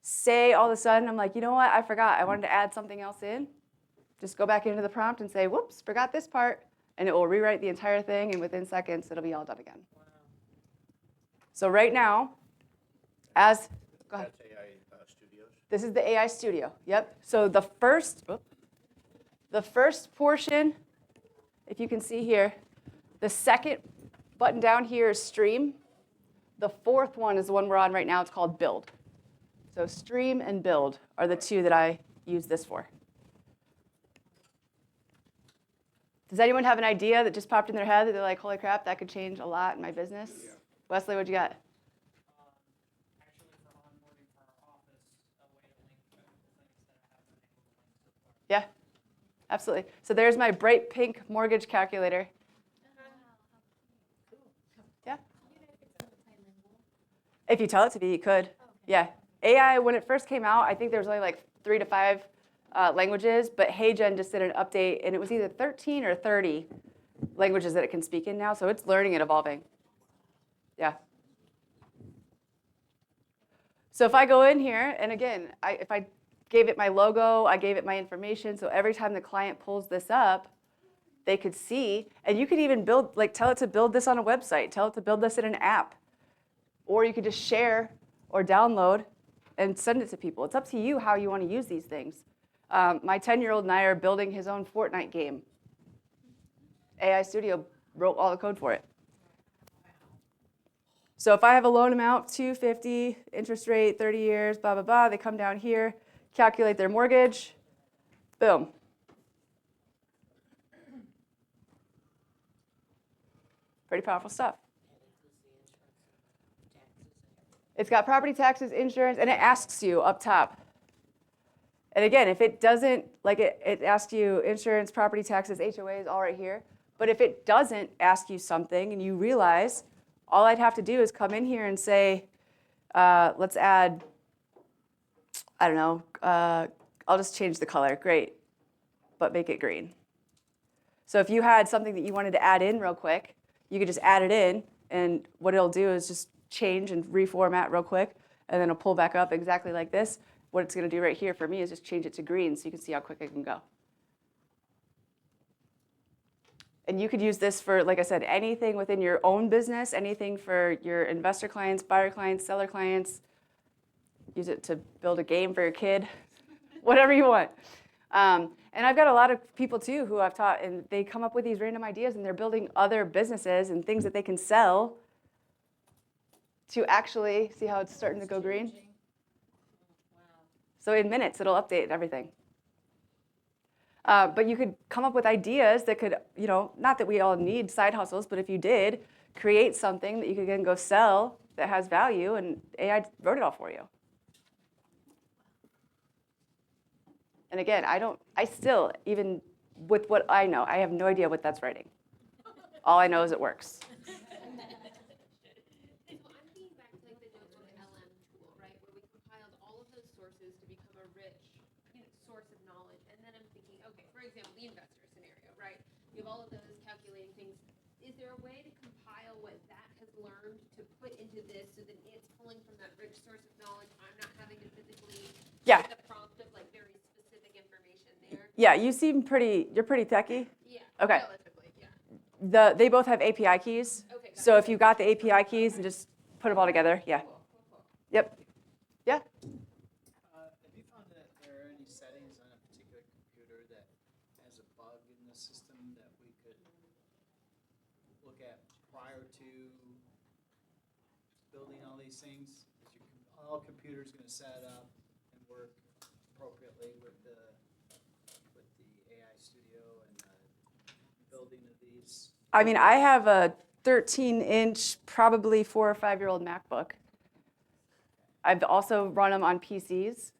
say all of a sudden, I'm like, you know what, I forgot. I wanted to add something else in. Just go back into the prompt and say, whoops, forgot this part. And it will rewrite the entire thing, and within seconds, it'll be all done again. So right now, go ahead. That's AI Studios? This is the AI Studio, yep. So the first portion, if you can see here, the second button down here is Stream. The fourth one is the one we're on right now. It's called Build. So Stream and Build are the two that I use this for. Does anyone have an idea that just popped in their head that they're like, holy crap, that could change a lot in my business? Yeah. Wesley, what'd you got? Actually, for onboarding for our office, a way to link the things that I haven't been able to link so far. Yeah, absolutely. So there's my bright pink mortgage calculator. Yeah. If you tell it to be, you could. Yeah. AI, when it first came out, I think there was only like 3 to 5 languages, but HeyGen just did an update, and it was either 13 or 30 languages that it can speak in now, so it's learning and evolving. Yeah. So if I go in here, and again, if I gave it my logo, I gave it my information, so every time the client pulls this up, they could see, and you could even build, tell it to build this on a website, tell it to build this in an app, or you could just share or download and send it to people. It's up to you how you want to use these things. My 10-year-old and I are building his own Fortnite game. AI Studio wrote all the code for it. So if I have a loan amount, $250, interest rate, 30 years, blah, blah, blah, they come down here, calculate their mortgage, boom. Pretty powerful stuff. It's got property taxes, insurance, and it asks you up top. And again, if it doesn't, it asks you insurance, property taxes, HOAs, all right here. But if it doesn't ask you something and you realize, all I'd have to do is come in here and say, let's add, I don't know, I'll just change the color, great, but make it green. So if you had something that you wanted to add in real quick, you could just add it in, and what it'll do is just change and reformat real quick, and then it'll pull back up exactly like this. What it's going to do right here for me is just change it to green so you can see how quick it can go. And you could use this for, like I said, anything within your own business, anything for your investor clients, buyer clients, seller clients. Use it to build a game for your kid, whatever you want. And I've got a lot of people too who I've taught, and they come up with these random ideas, and they're building other businesses and things that they can sell to actually, see how it's starting to go green? So in minutes, it'll update everything. But you could come up with ideas that could, not that we all need side hustles, but if you did, create something that you could then go sell that has value, and AI wrote it all for you. And again, I still, even with what I know, I have no idea what that's writing. All I know is it works. we have all of those calculating things. Is there a way to compile what that has learned to put into this so that it's pulling from that rich source of knowledge? I'm not having to physically Yeah. get the prompt of like very specific information there. Yeah, you're pretty techy. Yeah. Okay. Relatively, yeah. They both have API keys. Okay, got So it. if you got the API keys and just put them all together, yeah. Yep. Yeah. Have you found that there are any settings on a particular computer that has a bug in the system that we could look at prior to building all these things? All computers gonna set up and work appropriately with the AI Studio and the building of these? I mean, I have a 13-inch, probably 4 or 5-year-old MacBook. I've also run them on PCs,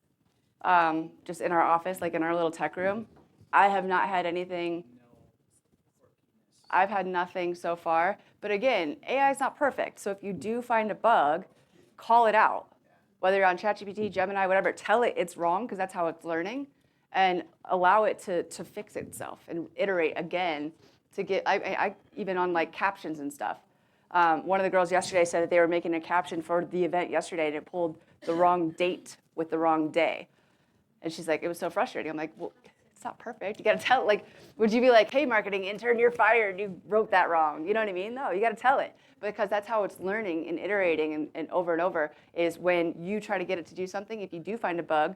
just in our office, like in our little tech room. I have not had anything. I've had nothing so far. But again, AI is not perfect. So if you do find a bug, call it out. Whether you're on ChatGPT, Gemini, whatever, tell it it's wrong because that's how it's learning, and allow it to fix itself and iterate again to get. I even on like captions and stuff. One of the girls yesterday said that they were making a caption for the event yesterday and it pulled the wrong date with the wrong day. And she's like, it was so frustrating. I'm like, well, it's not perfect. You got to tell it. Like, would you be like, hey, marketing intern, you're fired. You wrote that wrong. You know what I mean? No, you got to tell it. Because that's how it's learning and iterating and over is when you try to get it to do something. If you do find a bug,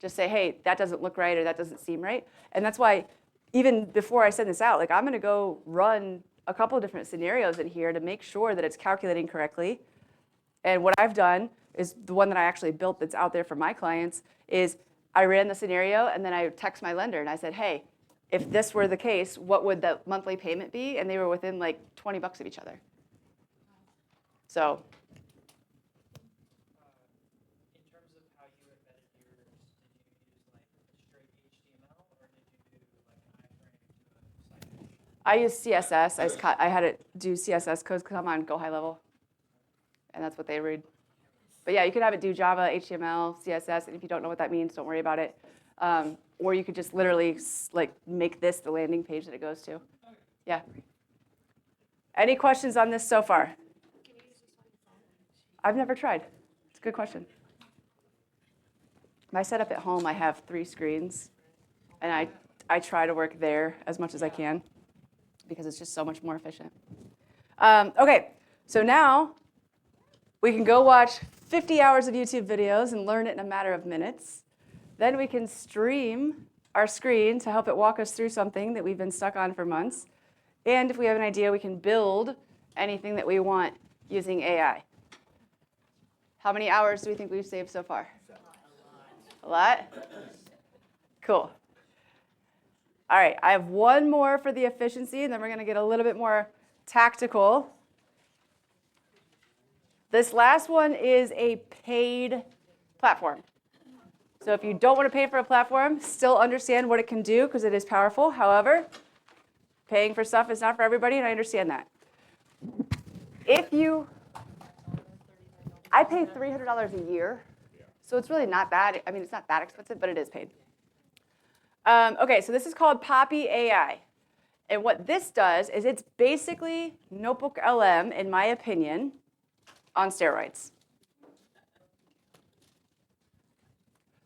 just say, hey, that doesn't look right or that doesn't seem right. And that's why even before I send this out, like I'm going to go run a couple of different scenarios in here to make sure that it's calculating correctly. And what I've done is the one that I actually built that's out there for my clients is I ran the scenario and then I text my lender and I said, hey, if this were the case, what would the monthly payment be? And they were within like $20 of each other. So. In terms of how you embedded yours, did you use like straight HTML or did you do like an iframe to a site? I use CSS. I had it do CSS codes come on Go High Level. And that's what they read. But yeah, you could have it do Java, HTML, CSS, and if you don't know what that means, don't worry about it. Or you could just literally like make this the landing page that it goes to. Yeah. Any questions on this so far? I've never tried. It's a good question. My setup at home, I have 3 screens, and I try to work there as much as I can because it's just so much more efficient. Okay, so now we can go watch 50 hours of YouTube videos and learn it in a matter of minutes. Then we can stream our screen to help it walk us through something that we've been stuck on for months. And if we have an idea, we can build anything that we want using AI. How many hours do we think we've saved so far? A lot? Cool. All right, I have one more for the efficiency, and then we're going to get a little bit more tactical. This last one is a paid platform. So if you don't want to pay for a platform, still understand what it can do because it is powerful. However, paying for stuff is not for everybody, and I understand that. I pay $300 a year, so it's really not bad. I mean, it's not that expensive, but it is paid. Okay, so this is called Poppy AI. And what this does is it's basically Notebook LM, in my opinion, on steroids.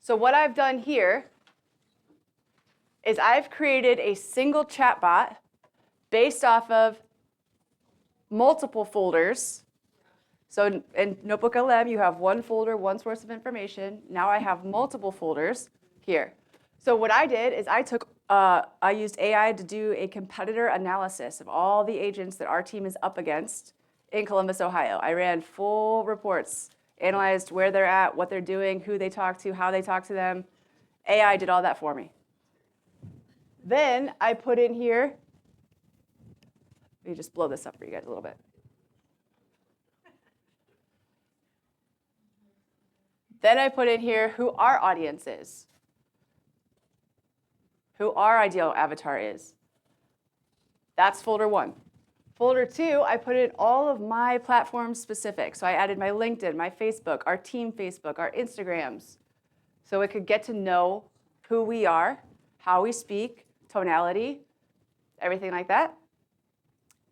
So what I've done here is I've created a single chatbot based off of multiple folders. So in Notebook LM, you have one folder, one source of information. Now I have multiple folders here. So what I did is I used AI to do a competitor analysis of all the agents that our team is up against in Columbus, Ohio. I ran full reports, analyzed where they're at, what they're doing, who they talk to, how they talk to them. AI did all that for me. Then I put in here, let me just blow this up for you guys a little bit. Then I put in here who our audience is, who our ideal avatar is. That's folder 1. Folder 2, I put in all of my platform specific. So I added my LinkedIn, my Facebook, our team Facebook, our Instagrams, so it could get to know who we are, how we speak, tonality, everything like that.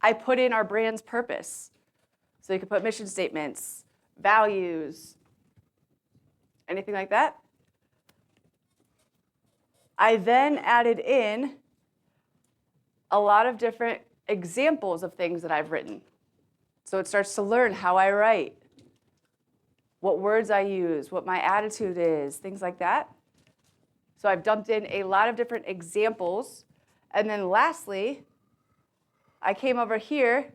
I put in our brand's purpose. So you can put mission statements, values, anything like that. I then added in a lot of different examples of things that I've written. So it starts to learn how I write, what words I use, what my attitude is, things like that. So I've dumped in a lot of different examples. And then lastly, I came over here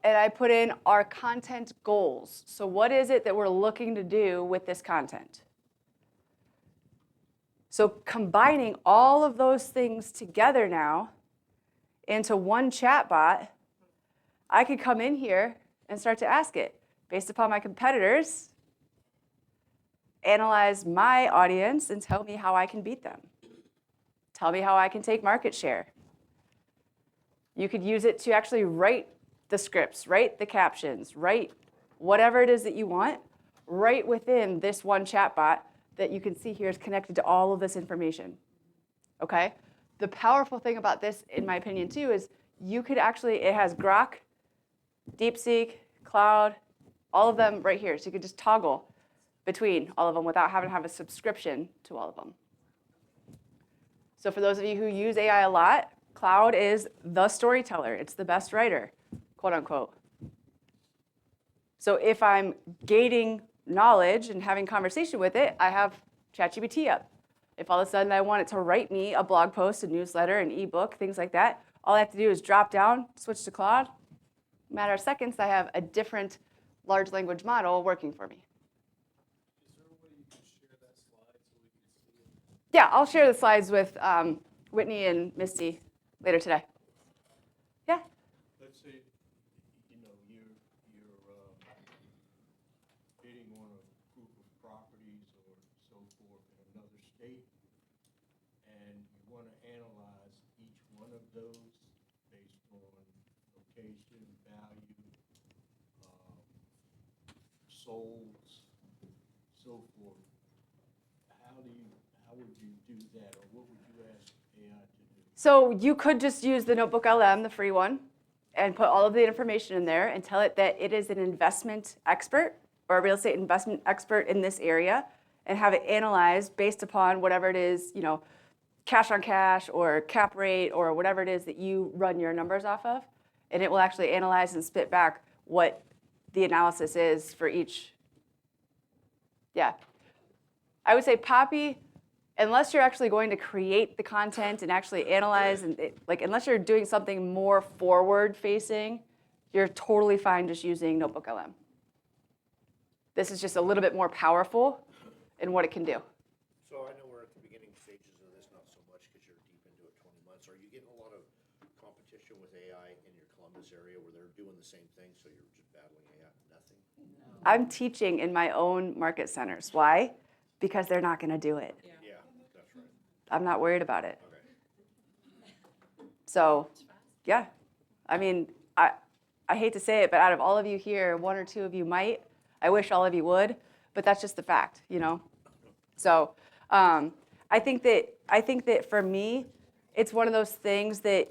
and I put in our content goals. So what is it that we're looking to do with this content? So combining all of those things together now into one chatbot, I could come in here and start to ask it, based upon my competitors, analyze my audience and tell me how I can beat them. Tell me how I can take market share. You could use it to actually write the scripts, write the captions, write whatever it is that you want right within this one chatbot that you can see here is connected to all of this information, okay? The powerful thing about this, in my opinion, too, is you could actually, it has Grok, DeepSeek, Cloud, all of them right here. So you could just toggle between all of them without having to have a subscription to all of them. So for those of you who use AI a lot, Cloud is the storyteller. It's the best writer, quote unquote. So if I'm gating knowledge and having conversation with it, I have ChatGPT up. If all of a sudden I want it to write me a blog post, a newsletter, an ebook, things like that, all I have to do is drop down, switch to Claude. In a matter of seconds, I have a different large language model working for me. Is there a way you can share that slide so we can see it? Yeah, I'll share the slides with Whitney and Misty later today. Yeah? Let's say, you know, you're bidding on a group of properties or so forth in another state, and you want to analyze each one of those based on location, value, solds, so forth. How would you do that, or what would you ask AI to do? So you could just use the Notebook LM, the free one, and put all of the information in there and tell it that it is an investment expert or a real estate investment expert in this area and have it analyzed based upon whatever it is, you know, cash on cash or cap rate or whatever it is that you run your numbers off of. And it will actually analyze and spit back what the analysis is for each. Yeah. I would say Poppy, unless you're actually going to create the content and actually analyze, and unless you're doing something more forward-facing, you're totally fine just using Notebook LM. This is just a little bit more powerful in what it can do. So I know we're at the beginning stages of this, not so much because you're deep into it 20 months. Are you getting a lot of competition with AI in your Columbus area where they're doing the same thing, so you're just battling AI? Nothing? I'm teaching in my own market centers. Why? Because they're not going to do it. Yeah, that's right. I'm not worried about it. Okay. So, yeah. I mean, I hate to say it, but out of all of you here, one or two of you might. I wish all of you would, but that's just the fact, you know? So I think that for me, it's one of those things that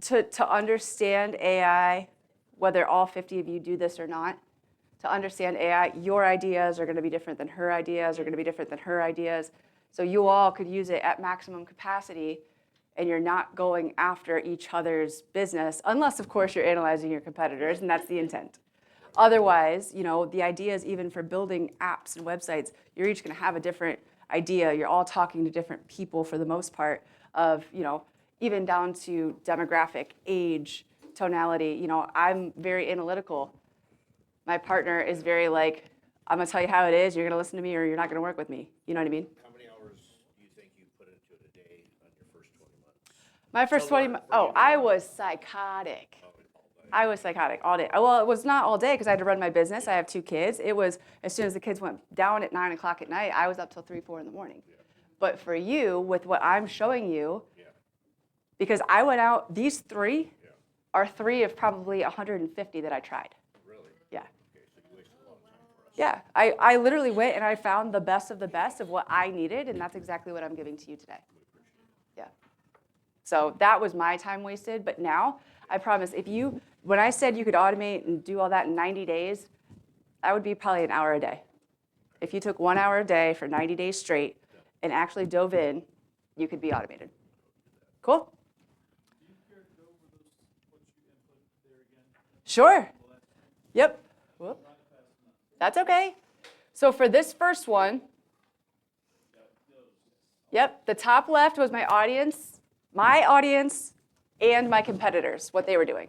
to understand AI, whether all 50 of you do this or not, to understand AI, your ideas are going to be different than her ideas, are going to be different than her ideas. So you all could use it at maximum capacity, and you're not going after each other's business, unless, of course, you're analyzing your competitors, and that's the intent. Otherwise, you know, the ideas even for building apps and websites, you're each going to have a different idea. You're all talking to different people for the most part of, you know, even down to demographic, age, tonality. You know, I'm very analytical. My partner is very like, I'm going to tell you how it is. You're going to listen to me or you're not going to work with me. You know what I mean? How many hours do you think you put into it a day on your first 20 months? My first 20 months, I was psychotic. I was psychotic all day. Well, it was not all day because I had to run my business. I have 2 kids. It was as soon as the kids went down at 9 o'clock at night, I was up till 3, 4 in the morning. Yeah. But for you, with what I'm showing you, because I went out, these 3 are 3 of probably 150 that I tried. Really? Yeah. Okay, so you wasted a lot of time for us. Yeah, I literally went and I found the best of what I needed, and that's exactly what I'm giving to you today. Yeah. So that was my time wasted. But now, I promise, when I said you could automate and do all that in 90 days, that would be probably an hour a day. If you took 1 hour a day for 90 days straight and actually dove in, you could be automated. Cool? Sure. Yep. Whoop. That's okay. So for this first one, yep, the top left was my audience and my competitors, what they were doing.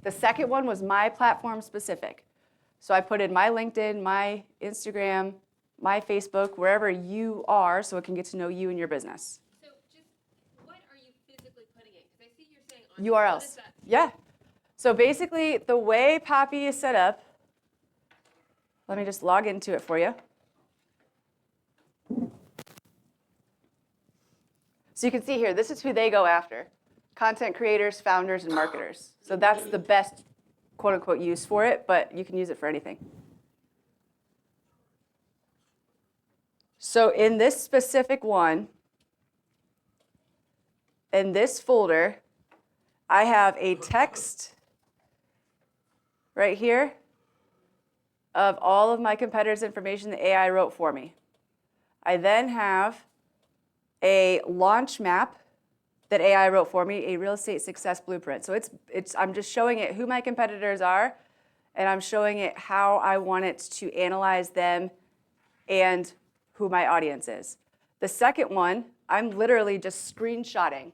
The second one was my platform specific. So I put in my LinkedIn, my Instagram, my Facebook, wherever you are, so it can get to know you and your business. So just, what are you physically putting in? Because I see you're saying on what is URLs. that? Yeah. So basically, the way Poppy is set up, let me just log into it for you. So you can see here, this is who they go after. Content creators, founders, and marketers. So that's the best quote unquote use for it, but you can use it for anything. So in this specific one, in this folder, I have a text right here of all of my competitors' information that AI wrote for me. I then have a launch map that AI wrote for me, a real estate success blueprint. So I'm just showing it who my competitors are, and I'm showing it how I want it to analyze them and who my audience is. The second one, I'm literally just screenshotting.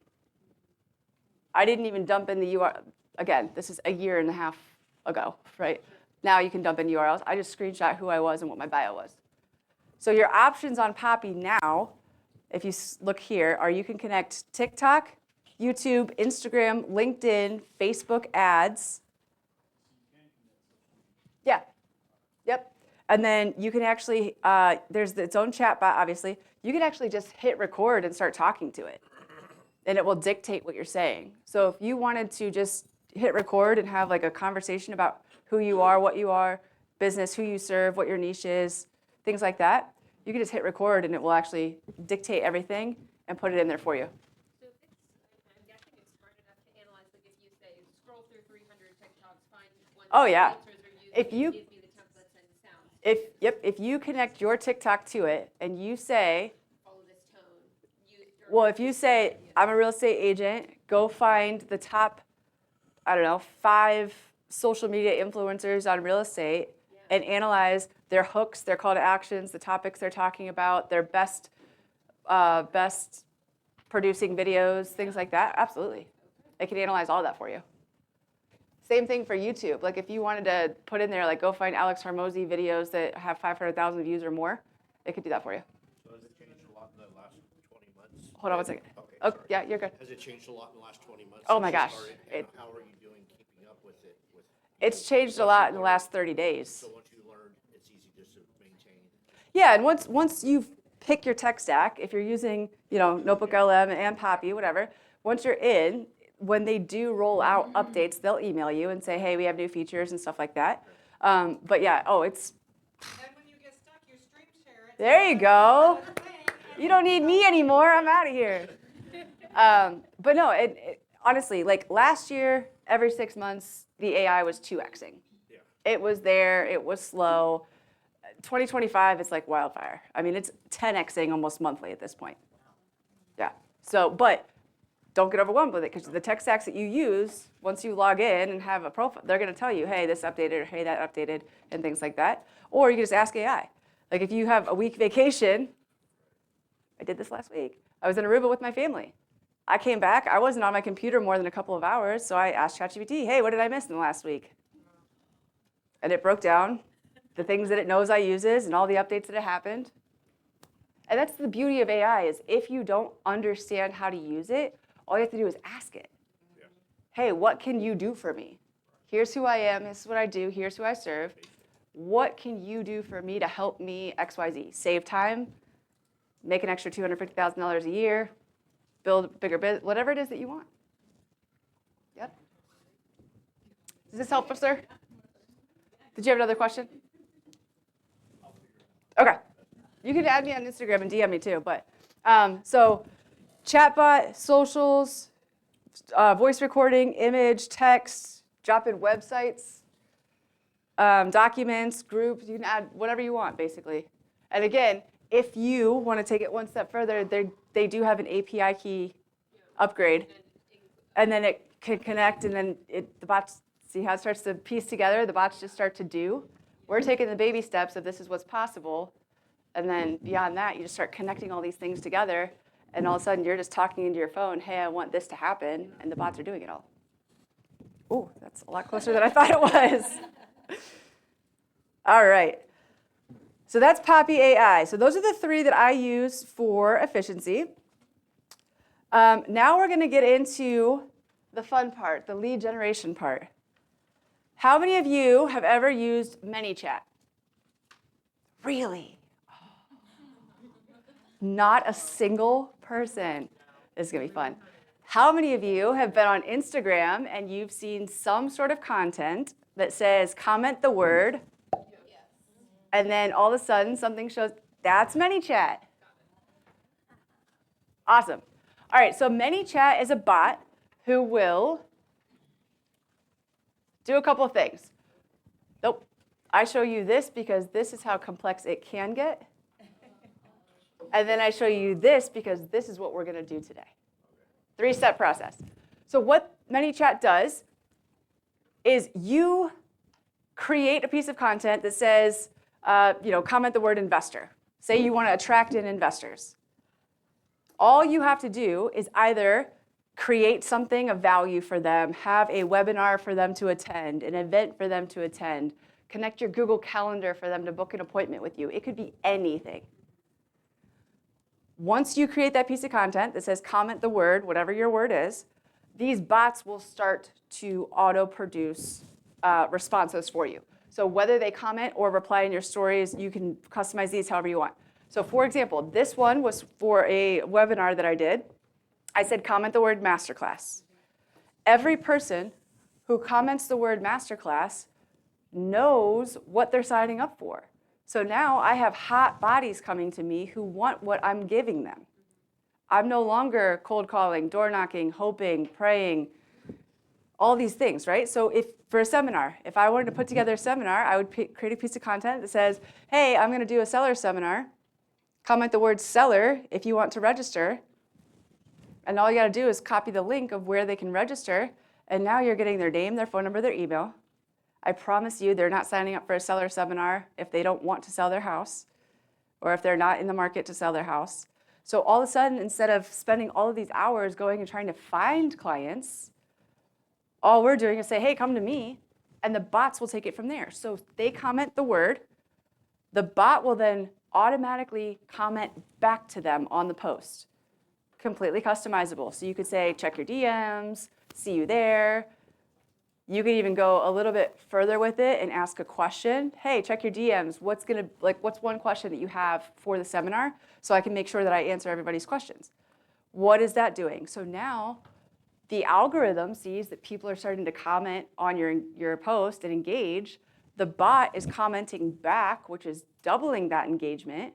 I didn't even dump in the URL. Again, this is a year and a half ago, right? Now you can dump in URLs. I just screenshot who I was and what my bio was. So your options on Poppy now, if you look here, are you can connect TikTok, YouTube, Instagram, LinkedIn, Facebook ads. Yeah. Yep. And then you can actually, there's its own chat bot, obviously. You can actually just hit record and start talking to it. And it will dictate what you're saying. So if you wanted to just hit record and have like a conversation about who you are, business, who you serve, what your niche is, things like that, you can just hit record and it will actually dictate everything and put it in there for you. So if it's, I'm guessing it's smart enough to analyze, like if you say, scroll through 300 TikToks, find one Oh, that yeah. answers or uses, If you- give me the templates and sounds. If you connect your TikTok to it and you say, Follow this tone. well, if you say, I'm a real estate agent, go find the top, 5 social media influencers on real estate and analyze their hooks, their call to actions, the topics they're talking about, their best producing videos, things like that, absolutely. It can analyze all that for you. Same thing for YouTube. Like if you wanted to put in there, like go find Alex Hormozy videos that have 500,000 views or more, it could do that for you. So has it changed a lot in the last 20 months? Hold on one second. Okay, Oh, sorry. yeah, you're good. Has it changed a lot in the last 20 months? Oh since my you gosh. started? And how are you doing keeping up with it? It's changed a lot in the last 30 days. So once you learn, it's easy just to maintain. Yeah, and once you pick your tech stack, if you're using, Notebook LM and Poppy, whatever, once you're in, when they do roll out updates, they'll email you and say, hey, we have new features and stuff like that. But yeah, it's. And when you get stuck, you stream share it. There you go. You don't need me anymore. I'm out of here. But no, honestly, like last year, every 6 months, the AI was 2xing. Yeah. It was there. It was slow. 2025, it's like wildfire. I mean, it's 10xing almost monthly at this point. Yeah. So, but don't get overwhelmed with it because the tech stacks that you use, once you log in and have a profile, they're going to tell you, hey, this updated or hey, that updated and things like that. Or you can just ask AI. Like if you have a week vacation, I did this last week. I was in Aruba with my family. I came back. I wasn't on my computer more than a couple of hours, so I asked ChatGPT, hey, what did I miss in the last week? And it broke down the things that it knows I uses and all the updates that have happened. And that's the beauty of AI is if you don't understand how to use it, all you have to do is ask it. Yeah. Hey, what can you do for me? Here's who I am. This is what I do. Here's who I serve. What can you do for me to help me XYZ? Save time, make an extra $250,000 a year, build a bigger business, whatever it is that you want. Yep. Is this helpful, sir? Did you have another question? Okay. You can add me on Instagram and DM me too. But so chatbot, socials, voice recording, image, text, drop in websites, documents, groups. You can add whatever you want, basically. And again, if you want to take it one step further, they do have an API key upgrade. And then it can connect, and then the bots, see how it starts to piece together? The bots just start to do. We're taking the baby steps of this is what's possible. And then beyond that, you just start connecting all these things together. And all of a sudden, you're just talking into your phone, hey, I want this to happen. And the bots are doing it all. Ooh, that's a lot closer than I thought it was. All right. So that's Poppy AI. So those are the 3 that I use for efficiency. Now we're going to get into the fun part, the lead generation part. How many of you have ever used ManyChat? Really? Not a single person. This is going to be fun. How many of you have been on Instagram and you've seen some sort of content that says, comment the word, and then all of a sudden something shows, that's ManyChat? Awesome. All right, so ManyChat is a bot who will do a couple of things. Nope. I show you this because this is how complex it can get. And then I show you this because this is what we're going to do today. 3-step process. So what ManyChat does is you create a piece of content that says, comment the word investor. Say you want to attract in investors. All you have to do is either create something of value for them, have a webinar for them to attend, an event for them to attend, connect your Google Calendar for them to book an appointment with you. It could be anything. Once you create that piece of content that says comment the word, whatever your word is, these bots will start to auto-produce responses for you. So whether they comment or reply in your stories, you can customize these however you want. So for example, this one was for a webinar that I did. I said comment the word masterclass. Every person who comments the word masterclass knows what they're signing up for. So now I have hot bodies coming to me who want what I'm giving them. I'm no longer cold calling, door knocking, hoping, praying, all these things, right? So if for a seminar, if I wanted to put together a seminar, I would create a piece of content that says, hey, I'm going to do a seller seminar. Comment the word seller if you want to register. And all you got to do is copy the link of where they can register. And now you're getting their name, their phone number, their email. I promise you they're not signing up for a seller seminar if they don't want to sell their house or if they're not in the market to sell their house. So all of a sudden, instead of spending all of these hours going and trying to find clients, all we're doing is say, hey, come to me, and the bots will take it from there. So they comment the word. The bot will then automatically comment back to them on the post. Completely customizable. So you could say, check your DMs, see you there. You could even go a little bit further with it and ask a question. Hey, check your DMs. What's one question that you have for the seminar so I can make sure that I answer everybody's questions? What is that doing? So now the algorithm sees that people are starting to comment on your post and engage. The bot is commenting back, which is doubling that engagement.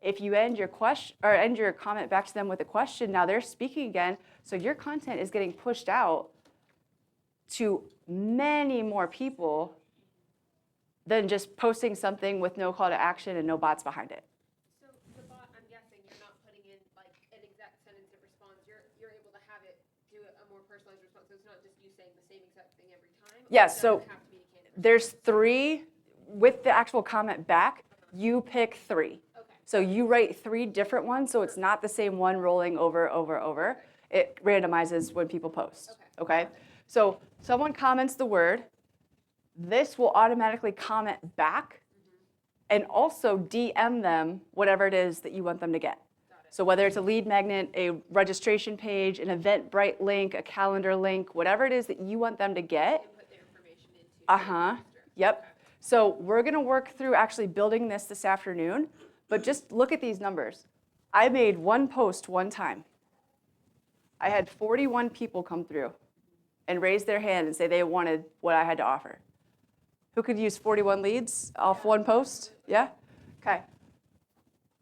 If you end your comment back to them with a question, now they're speaking again. So your content is getting pushed out to many more people than just posting something with no call to action and no bots behind it. So the bot, I'm guessing you're not putting in like an exact sentence that responds. You're able to have it do a more personalized response. So it's not just you saying the same exact thing every time. Yes, It so doesn't have to be a candid there's 3 with the actual comment back. You pick 3. Okay. So you write 3 different ones, so it's not the same one rolling over. It randomizes when people post. Okay? So someone comments the word. This will automatically comment back and also DM them whatever it is that you want them to get. So whether it's a lead magnet, a registration page, an Eventbrite link, a calendar link, whatever it is that you want them to get. Input their information into. Yep. So we're going to work through actually building this afternoon, but just look at these numbers. I made one post one time. I had 41 people come through and raise their hand and say they wanted what I had to offer. Who could use 41 leads off one post? Yeah? Okay.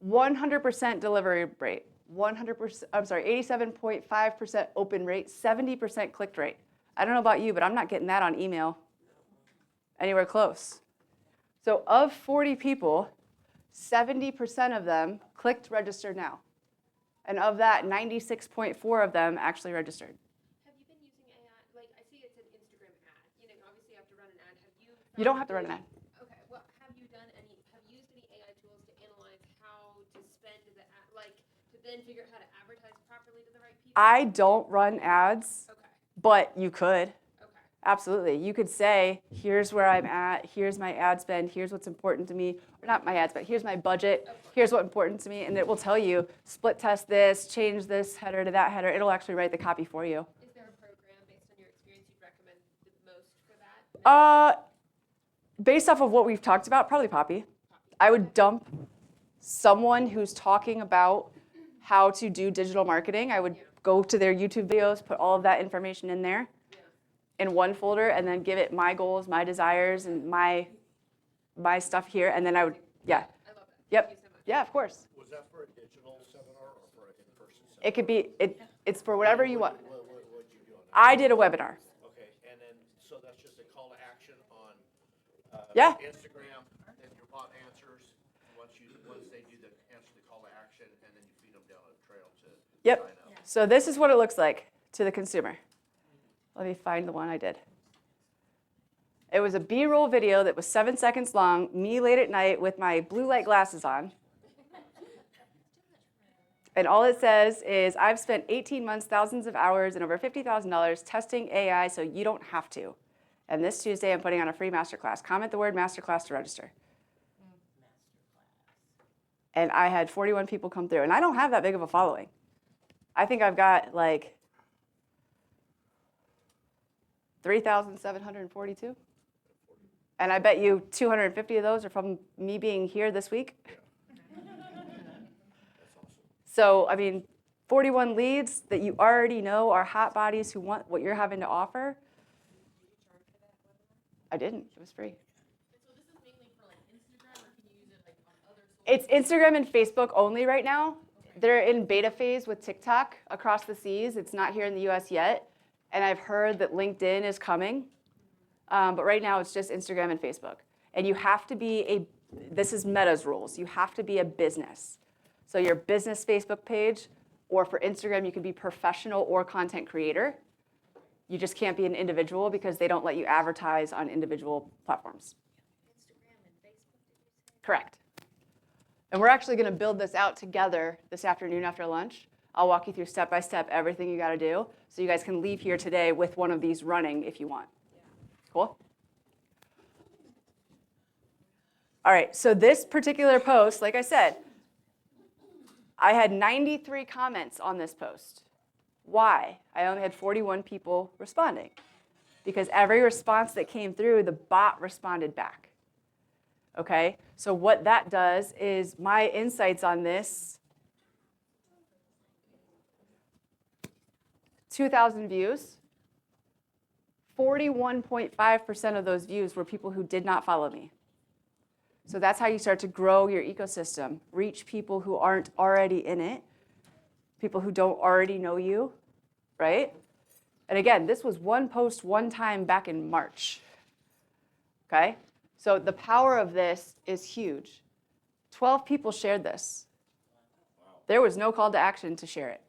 100% delivery rate. 100%, I'm sorry, 87.5% open rate, 70% click rate. I don't know about you, but I'm not getting that on email anywhere close. So of 40 people, 70% of them clicked register now. And of that, 96.4 of them actually registered. Have you been using AI? Like, I see it's an Instagram ad. You know, obviously you have to run an ad. Have you? You don't have to run an ad. Okay, well, have you used any AI tools to analyze how to spend the ad, like, to then figure out how to advertise properly to the right people? I don't run ads, Okay, but you could. okay. Absolutely. You could say, here's where I'm at, here's my ad spend, here's what's important to me. Or not my ads, but here's my budget, here's what's important to me. And it will tell you, split test this, change this header to that header. It'll actually write the copy for you. Is there a program based on your experience you'd recommend the most for that? Based off of what we've talked about, probably Poppy. I would dump someone who's talking about how to do digital marketing. I would go to their YouTube videos, put all of that information in there in one folder, and then give it my goals, my desires, and my stuff here. And then I would, yeah. I love that. Yep. Thank you so much. Yeah, of course. Was that for a digital seminar or for an in-person seminar? It could be, it's for whatever you want. What'd you do on that? I did a webinar. Okay, and then, so that's just a call to action on, Yeah. Instagram, and your bot answers, once they do answer the call to action, and then you feed them down a trail to Yep. sign up. So this is what it looks like to the consumer. Let me find the one I did. It was a B-roll video that was 7 seconds long, me late at night with my blue light glasses on. And all it says is, I've spent 18 months, thousands of hours, and over $50,000 testing AI so you don't have to. And this Tuesday, I'm putting on a free masterclass. Comment the word masterclass to register. And I had 41 people come through. And I don't have that big of a following. I think I've got like 3,742. And I bet you 250 of those are from me being here this week. So, I mean, 41 leads that you already know are hot bodies who want what you're having to offer. I didn't. It was free. So this is mainly for like Instagram, or can you use it like on other social? It's Instagram and Facebook only right now. They're in beta phase with TikTok across the seas. It's not here in the US yet. And I've heard that LinkedIn is coming. But right now it's just Instagram and Facebook. And you have to be this is Meta's rules. You have to be a business. So your business Facebook page, or for Instagram, you can be professional or content creator. You just can't be an individual because they don't let you advertise on individual platforms. Instagram and Facebook, did you say? Correct. And we're actually going to build this out together this afternoon after lunch. I'll walk you through step by step everything you got to do so you guys can leave here today with one of these running if you want. Cool? All right, so this particular post, like I said, I had 93 comments on this post. Why? I only had 41 people responding. Because every response that came through, the bot responded back. Okay? So what that does is my insights on this, 2,000 views, 41.5% of those views were people who did not follow me. So that's how you start to grow your ecosystem, reach people who aren't already in it, people who don't already know you, right? And again, this was one post one time back in March, okay? So the power of this is huge. 12 people shared this. There was no call to action to share it.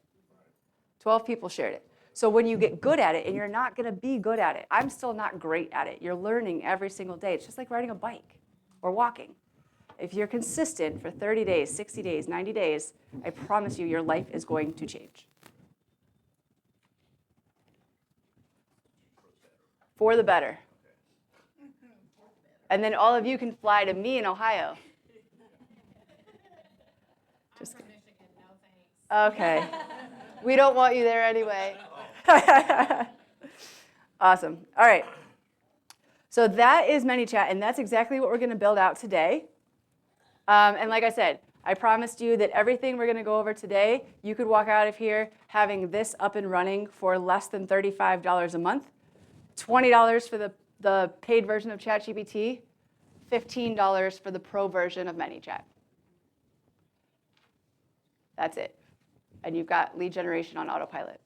12 people shared it. So when you get good at it, and you're not gonna be good at it, I'm still not great at it. You're learning every single day. It's just like riding a bike or walking. If you're consistent for 30 days, 60 days, 90 days, I promise you your life is going to change. For the better. And then all of you can fly to me in Ohio. Just kidding. Okay. We don't want you there anyway. Awesome. All right. So that is ManyChat, and that's exactly what we're going to build out today. And like I said, I promised you that everything we're going to go over today, you could walk out of here having this up and running for less than $35 a month, $20 for the paid version of ChatGPT, $15 for the pro version of ManyChat. That's it. and you've got lead generation on autopilot.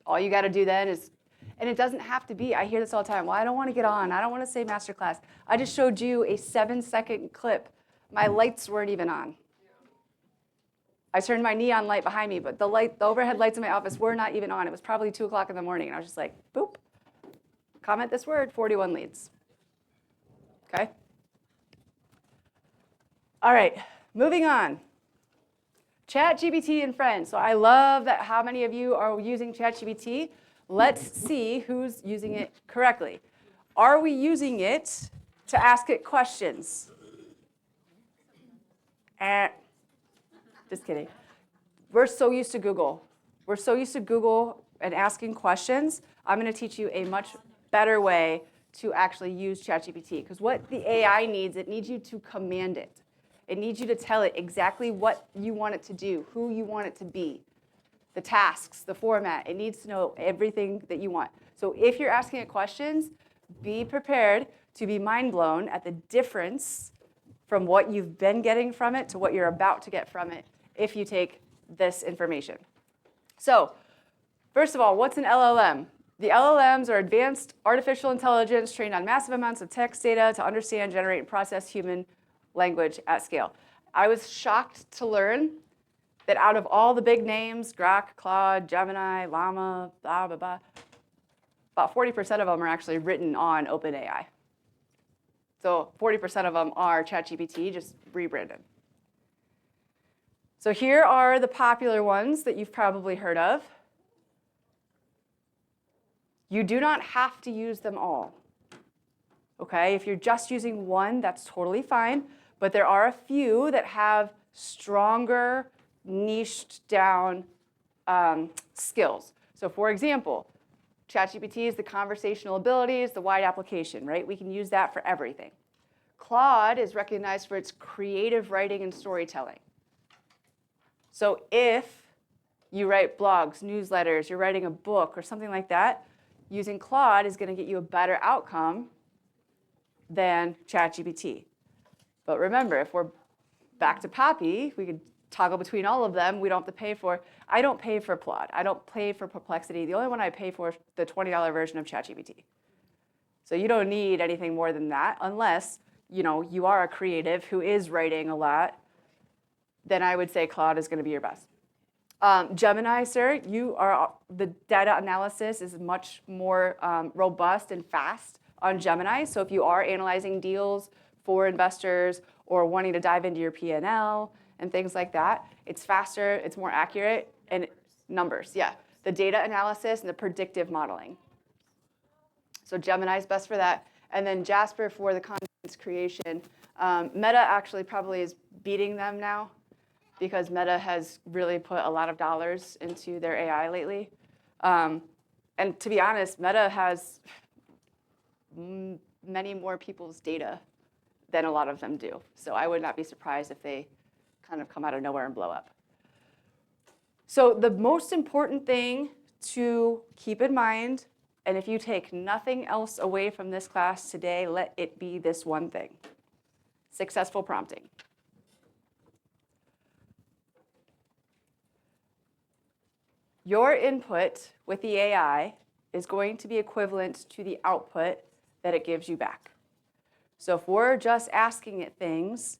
All you got to do then is, and it doesn't have to be, I hear this all the time, well, I don't want to get on, I don't want to say masterclass. I just showed you a 7-second clip. My lights weren't even on. I turned my neon light behind me, but the overhead lights in my office were not even on. It was probably 2 o'clock in the morning, and I was just like, boop. Comment this word, 41 leads. Okay? All right, moving on. ChatGPT and friends. So I love that how many of you are using ChatGPT. Let's see who's using it correctly. Are we using it to ask it questions? Just kidding. We're so used to Google. We're so used to Google and asking questions. I'm going to teach you a much better way to actually use ChatGPT. Because what the AI needs, it needs you to command it. It needs you to tell it exactly what you want it to do, who you want it to be, the tasks, the format. It needs to know everything that you want. So if you're asking it questions, be prepared to be mind blown at the difference from what you've been getting from it to what you're about to get from it if you take this information. So first of all, what's an LLM? The LLMs are advanced artificial intelligence trained on massive amounts of text data to understand, generate, and process human language at scale. I was shocked to learn that out of all the big names, Grok, Claude, Gemini, Llama, blah, blah, blah, about 40% of them are actually written on OpenAI. So 40% of them are ChatGPT, just rebranded. So here are the popular ones that you've probably heard of. You do not have to use them all. Okay, if you're just using one, that's totally fine. But there are a few that have stronger, niched down skills. So for example, ChatGPT is the conversational abilities, the wide application, right? We can use that for everything. Claude is recognized for its creative writing and storytelling. So if you write blogs, newsletters, you're writing a book or something like that, using Claude is going to get you a better outcome than ChatGPT. But remember, if we're back to Poppy, we could toggle between all of them. We don't have to pay for, I don't pay for Claude. I don't pay for Perplexity. The only one I pay for is the $20 version of ChatGPT. So you don't need anything more than that unless, you are a creative who is writing a lot. Then I would say Claude is going to be your best. Gemini, sir, the data analysis is much more robust and fast on Gemini. So if you are analyzing deals for investors or wanting to dive into your P&L and things like that, it's faster, it's more accurate, and numbers, yeah. The data analysis and the predictive modeling. So Gemini is best for that. And then Jasper for the content creation. Meta actually probably is beating them now because Meta has really put a lot of dollars into their AI lately. And to be honest, Meta has many more people's data than a lot of them do. So I would not be surprised if they kind of come out of nowhere and blow up. So the most important thing to keep in mind, and if you take nothing else away from this class today, let it be this one thing: successful prompting. Your input with the AI is going to be equivalent to the output that it gives you back. So if we're just asking it things,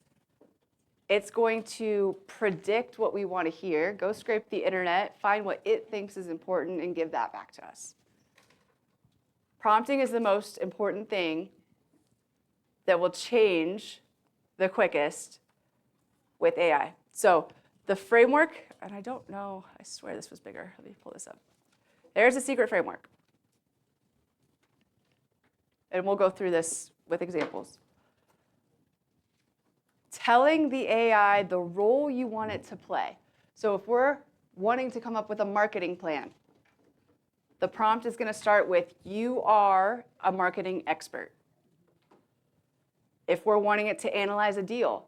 it's going to predict what we want to hear, go scrape the internet, find what it thinks is important, and give that back to us. Prompting is the most important thing that will change the quickest with AI. So the framework, and I don't know, I swear this was bigger. Let me pull this up. There's a secret framework. And we'll go through this with examples. Telling the AI the role you want it to play. So if we're wanting to come up with a marketing plan, the prompt is going to start with, you are a marketing expert. If we're wanting it to analyze a deal,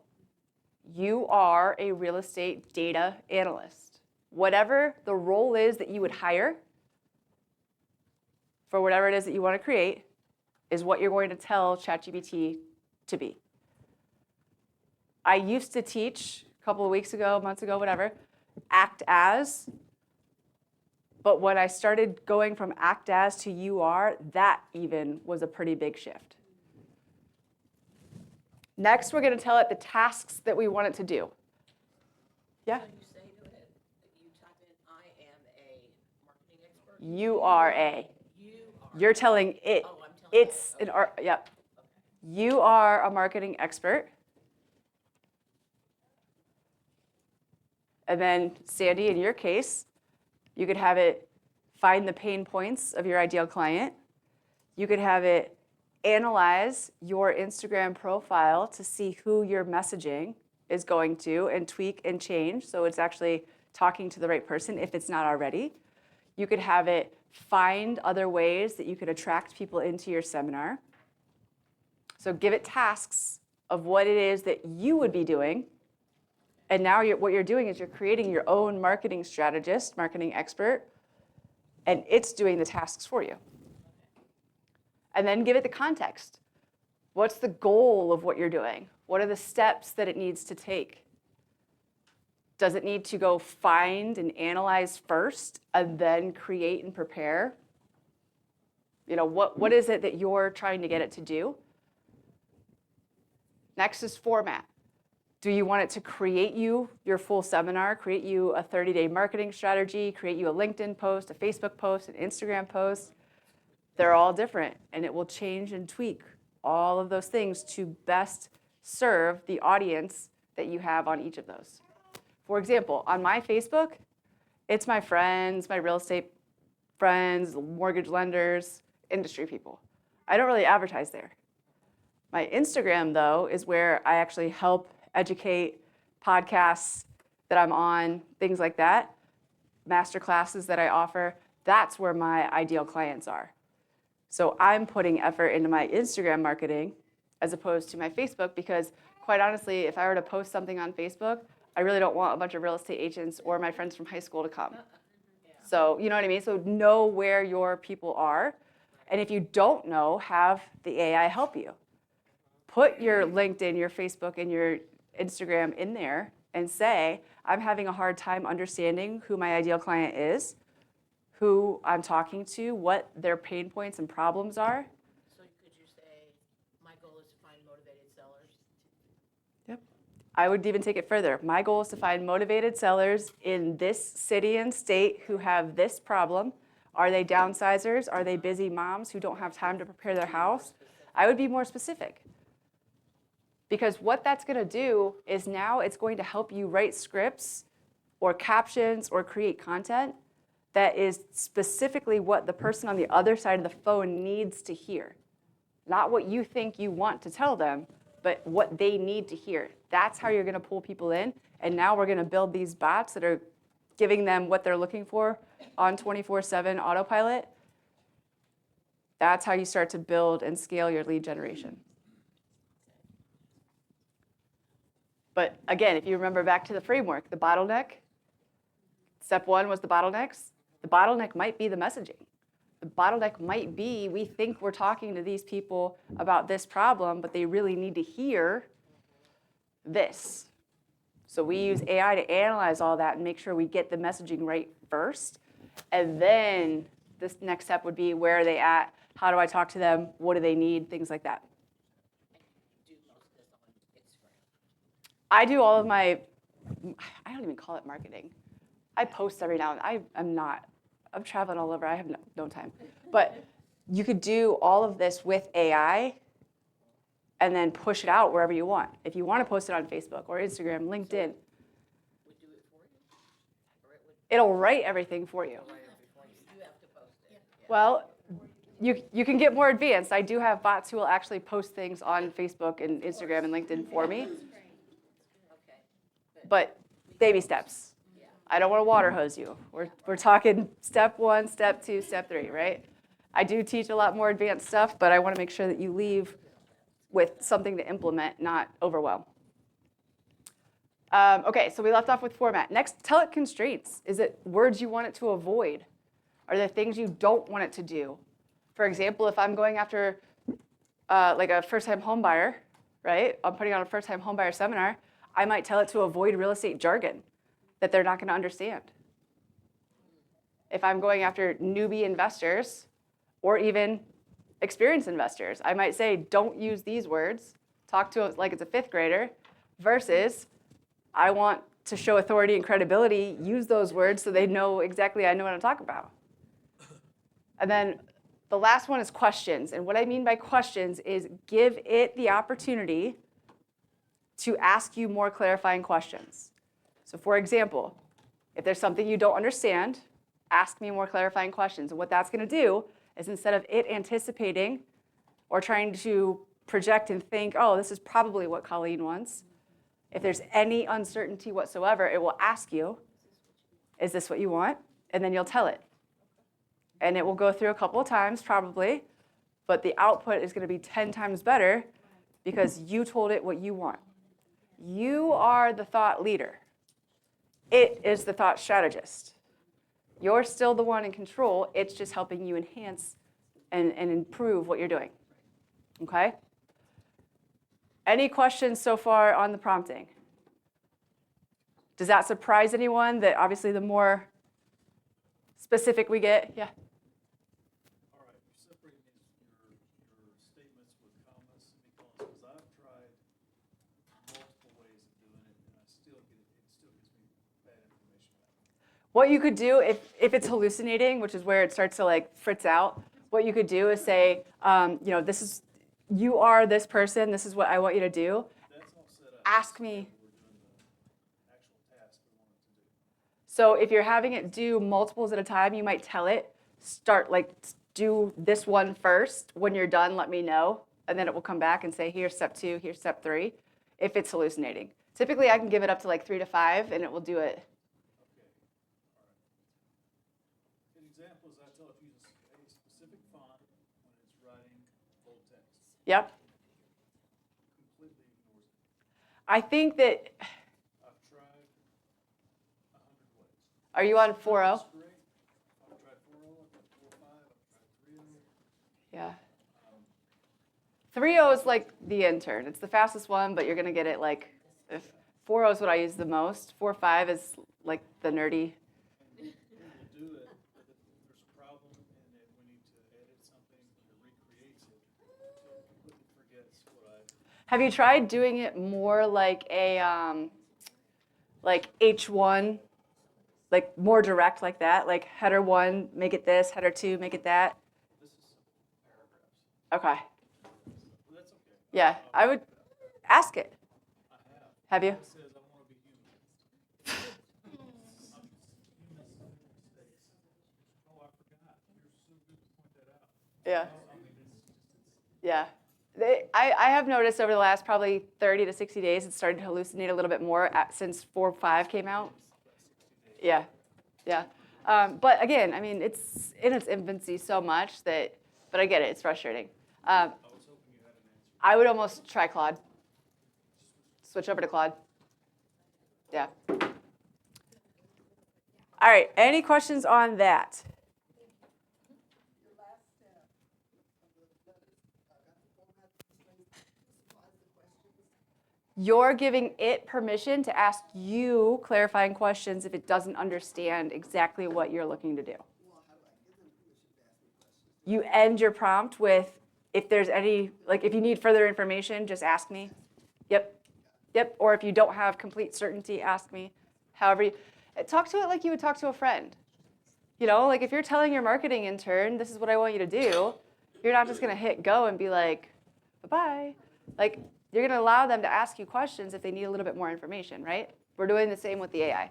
you are a real estate data analyst. Whatever the role is that you would hire for whatever it is that you want to create is what you're going to tell ChatGPT to be. I used to teach a couple of weeks ago, months ago, whatever, act as. But when I started going from act as to you are, that even was a pretty big shift. Next, we're going to tell it the tasks that we want it to do. Yeah? So you say to it, you type in, I am a marketing expert? You are a. You are. You're telling it. Oh, I'm telling It's it, an art. Yep. You are a marketing expert. And then, Sandy, in your case, you could have it find the pain points of your ideal client. You could have it analyze your Instagram profile to see who your messaging is going to and tweak and change so it's actually talking to the right person if it's not already. You could have it find other ways that you could attract people into your seminar. So give it tasks of what it is that you would be doing. And now what you're doing is you're creating your own marketing strategist, marketing expert, and it's doing the tasks for you. And then give it the context. What's the goal of what you're doing? What are the steps that it needs to take? Does it need to go find and analyze first and then create and prepare? You know, what is it that you're trying to get it to do? Next is format. Do you want it to create you your full seminar, create you a 30-day marketing strategy, create you a LinkedIn post, a Facebook post, an Instagram post? They're all different, and it will change and tweak all of those things to best serve the audience that you have on each of those. For example, on my Facebook, it's my friends, my real estate friends, mortgage lenders, industry people. I don't really advertise there. My Instagram, though, is where I actually help educate, podcasts that I'm on, things like that, master classes that I offer. That's where my ideal clients are. So I'm putting effort into my Instagram marketing as opposed to my Facebook because, quite honestly, if I were to post something on Facebook, I really don't want a bunch of real estate agents or my friends from high school to come. So, you know what I mean? So know where your people are. And if you don't know, have the AI help you. Put your LinkedIn, your Facebook, and your Instagram in there and say, I'm having a hard time understanding who my ideal client is, who I'm talking to, what their pain points and problems are. So could you say, my goal is to find motivated sellers? Yep. I would even take it further. My goal is to find motivated sellers in this city and state who have this problem. Are they downsizers? Are they busy moms who don't have time to prepare their house? I would be more specific. Because what that's going to do is now it's going to help you write scripts or captions or create content that is specifically what the person on the other side of the phone needs to hear. Not what you think you want to tell them, but what they need to hear. That's how you're going to pull people in. And now we're going to build these bots that are giving them what they're looking for on 24/7 autopilot. That's how you start to build and scale your lead generation. But again, if you remember back to the framework, the bottleneck, step one was the bottlenecks. The bottleneck might be the messaging. The bottleneck might be we think we're talking to these people about this problem, but they really need to hear this. So we use AI to analyze all that and make sure we get the messaging right first. And then this next step would be where are they at? How do I talk to them? What do they need? Things like that. Do most of this on Instagram. I do all of my, I don't even call it marketing. I post every now and then. I'm traveling all over. I have no time. But you could do all of this with AI and then push it out wherever you want. If you want to post it on Facebook or Instagram, LinkedIn, Would do it for you? Or it would, it'll write everything for you. you have to post it? Yeah. Well, you can get more advanced. I do have bots who will actually post things on Facebook and Instagram and LinkedIn for me. Okay. But baby steps. I don't want to water hose you. We're talking step 1, step 2, step 3, right? I do teach a lot more advanced stuff, but I want to make sure that you leave with something to implement, not overwhelm. Okay, so we left off with format. Next, tell it constraints. Is it words you want it to avoid? Are there things you don't want it to do? For example, if I'm going after like a first-time home buyer, right? I'm putting on a first-time home buyer seminar, I might tell it to avoid real estate jargon. that they're not going to understand. If I'm going after newbie investors or even experienced investors, I might say, don't use these words, talk to it like it's a fifth grader, versus I want to show authority and credibility, use those words so they know exactly I know what I'm talking about. And then the last one is questions. And what I mean by questions is give it the opportunity to ask you more clarifying questions. So for example, if there's something you don't understand, ask me more clarifying questions. And what that's going to do is instead of it anticipating or trying to project and think, oh, this is probably what Colleen wants, if there's any uncertainty whatsoever, it will ask you, is this what you want? And then you'll tell it. And it will go through a couple of times probably, but the output is going to be 10 times better because you told it what you want. You are the thought leader. It is the thought strategist. You're still the one in control. It's just helping you enhance and improve what you're doing. Okay? Any questions so far on the prompting? Does that surprise anyone that obviously the more specific we get? Yeah. All right, you're separating your statements with commas, semicolons, because I've tried multiple ways of doing it, and it still gives me bad information back. What you could do if it's hallucinating, which is where it starts to like fritz out, what you could do is say, you are this person, this is what I want you to do. That's all set up. Ask me. We're doing the actual task we want it to do. So if you're having it do multiples at a time, you might tell it, do this one first. When you're done, let me know. And then it will come back and say, here's step 2, here's step 3, if it's hallucinating. Typically, I can give it up to like 3 to 5, and it will do it. Okay, all right. An example is I tell it to use a specific font when it's writing bold text. Yep. Completely ignores it. I think that, I've tried 100 ways. are you on 4.0? It's great. I've tried 4.0, I've tried 4.5, I've tried 3.0. Yeah. 3.0 is like the intern. It's the fastest one, but you're going to get it like, if 4.0 is what I use the most. 4.5 is like the nerdy. We'll do it, but if there's a problem in it, we need to edit something, it recreates it, so it completely forgets what I. Have you tried doing it more like a, like H1, like more direct like that? Like header 1, make it this, header 2, make it that? This is simple paragraphs, Okay. but that's okay. Yeah, I would ask it. I have. Have you? It says I want to be human. I'm human mistakes. Oh, I forgot. You're so good to point that out. Yeah. I mean, it's Yeah. I have noticed over the last probably 30 to 60 days, it's started to hallucinate a little bit more since 4.5 came out. Yeah, yeah. But again, I mean, it's in its infancy so much that, but I get it, it's frustrating. I was hoping you had an answer. I would almost try Claude. Switch over to Claude. Yeah. All right, any questions on that? You're giving it permission to ask you clarifying questions if it doesn't understand exactly what you're looking to do. You end your prompt with, if there's any, like if you need further information, just ask me. Yep, yep. Or if you don't have complete certainty, ask me. However, talk to it like you would talk to a friend. You know, like if you're telling your marketing intern, this is what I want you to do, you're not just gonna hit go and be like, bye-bye. Like, you're going to allow them to ask you questions if they need a little bit more information, right? We're doing the same with the AI.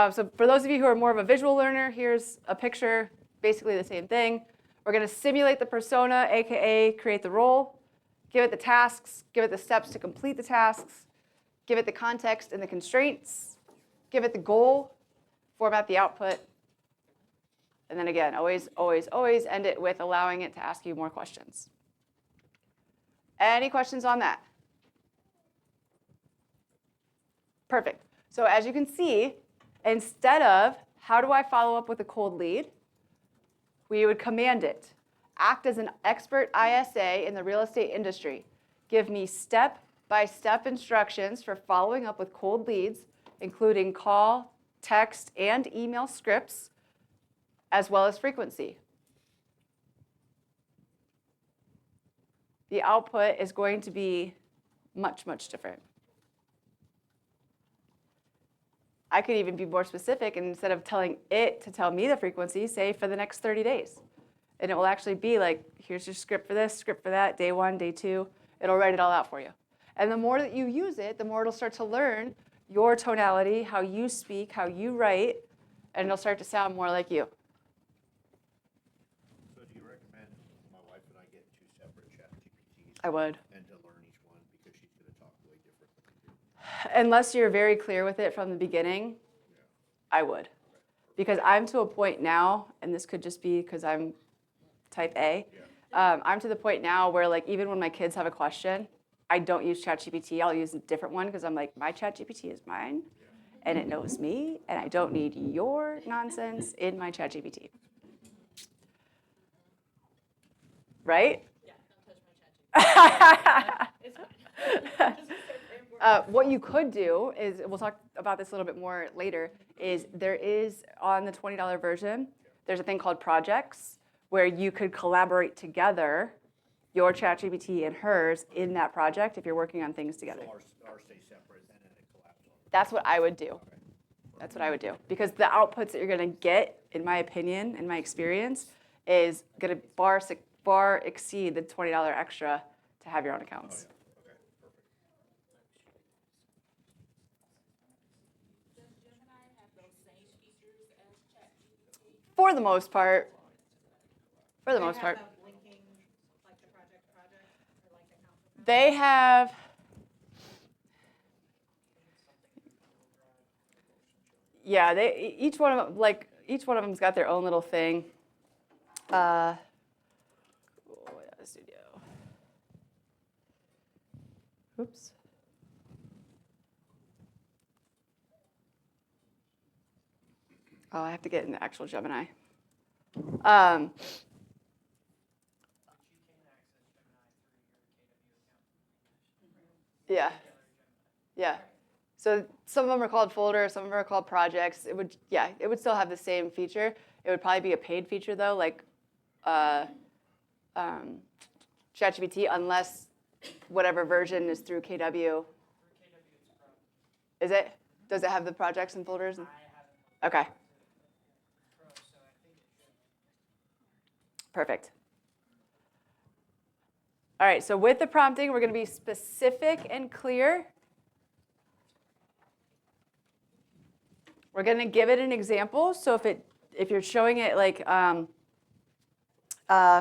So for those of you who are more of a visual learner, here's a picture, basically the same thing. We're going to simulate the persona, AKA create the role, give it the tasks, give it the steps to complete the tasks, give it the context and the constraints, give it the goal, format the output, and then again, always, always, always end it with allowing it to ask you more questions. Any questions on that? Perfect. So as you can see, instead of how do I follow up with a cold lead, we would command it. Act as an expert ISA in the real estate industry. Give me step-by-step instructions for following up with cold leads including call, text, and email scripts, as well as frequency. The output is going to be much, much different. I could even be more specific, and instead of telling it to tell me the frequency, say for the next 30 days. And it will actually be like, here's your script for this, script for that, day 1, day 2. It'll write it all out for you. And the more that you use it, the more it'll start to learn your tonality, how you speak, how you write, and it'll start to sound more like you. So do you recommend my wife and I get 2 separate ChatGPTs? I would. And to learn each one because she's gonna talk way different? Unless you're very clear with it from the beginning, I would. Because I'm to a point now, and this could just be because I'm type A, I'm to the point now where like even when my kids have a question, I don't use ChatGPT, I'll use a different one because I'm like, my ChatGPT is mine, and it knows me, and I don't need your nonsense in my ChatGPT. Right? Yeah, don't touch my ChatGPT. It's fine. What you could do is, we'll talk about this a little bit more later, is there is on the $20 version, there's a thing called projects where you could collaborate together, your ChatGPT and hers in that project if you're working on things together. So ours stay separate and then it collapses on. That's what I would do. That's what I would do. Because the outputs that you're going to get, in my opinion, in my experience, is going to far exceed the $20 extra to have your own accounts. For the most part. For the most part. They have, yeah, each one of them's got their own little thing. Studio. Oops. Oh, I have to get in the actual Gemini. Yeah. Yeah. So some of them are called folders, some of them are called projects. It would still have the same feature. It would probably be a paid feature though, like ChatGPT, unless whatever version is through KW. Is it? Does it have the projects and folders? Okay. Perfect. All right, so with the prompting, we're going to be specific and clear. We're going to give it an example. So if you're showing it like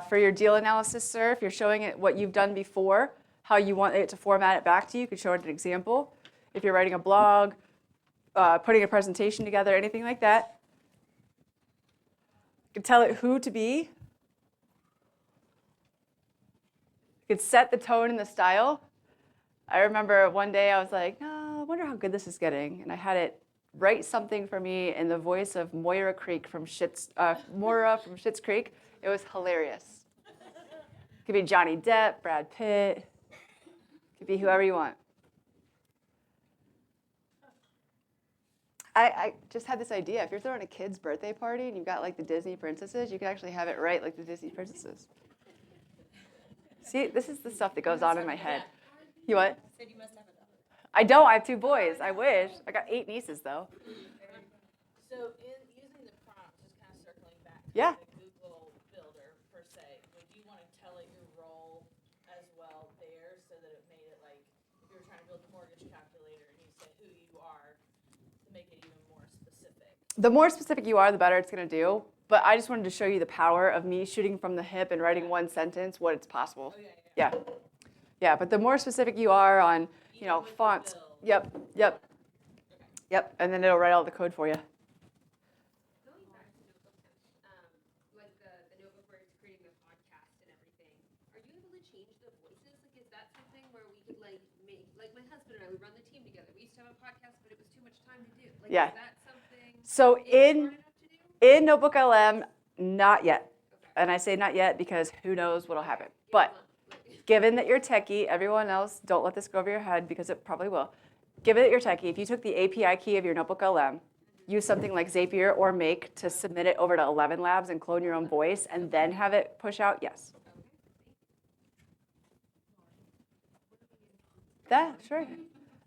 for your deal analysis, sir, if you're showing it what you've done before, how you want it to format it back to you, you could show it an example. If you're writing a blog, putting a presentation together, anything like that. You can tell it who to be. You could set the tone and the style. I remember one day I was like, oh, I wonder how good this is getting. And I had it write something for me in the voice of Moira from Schitt's Creek. It was hilarious. It could be Johnny Depp, Brad Pitt. It could be whoever you want. I just had this idea. If you're throwing a kid's birthday party and you've got like the Disney princesses, you can actually have it write like the Disney princesses. See, this is the stuff that goes on in my head. You what? Said you must have a daughter. I don't. I have 2 boys. I wish. I got 8 nieces, though. So in using the prompt, just kind of circling back to Yeah. the Google Builder per se, would you want to tell it your role as well there so that it made it like if you were trying to build a mortgage calculator and you say who you are to make it even more specific? The more specific you are, the better it's going to do. But I just wanted to show you the power of me shooting from the hip and writing one sentence, what it's possible. Oh, Yeah. Yeah, but the more specific you are on, you know, fonts. Yep. And then it'll write all the code for you. Going back to notebook, like the notebook where it's creating the podcast and everything, are you able to change the voices? Like, is that something where we could like make, like my husband and I, we run the team together. We used to have a podcast, but it was too much time to do. Like, Yeah. is that something? So it's hard enough to do? in Notebook LM, not yet. And I say not yet because who knows what'll happen. But given that you're techie, everyone else, don't let this go over your head because it probably will. give it your techie. If you took the API key of your Notebook LM, use something like Zapier or Make to submit it over to 11 Labs and clone your own voice and then have it push out, yes. That, sure.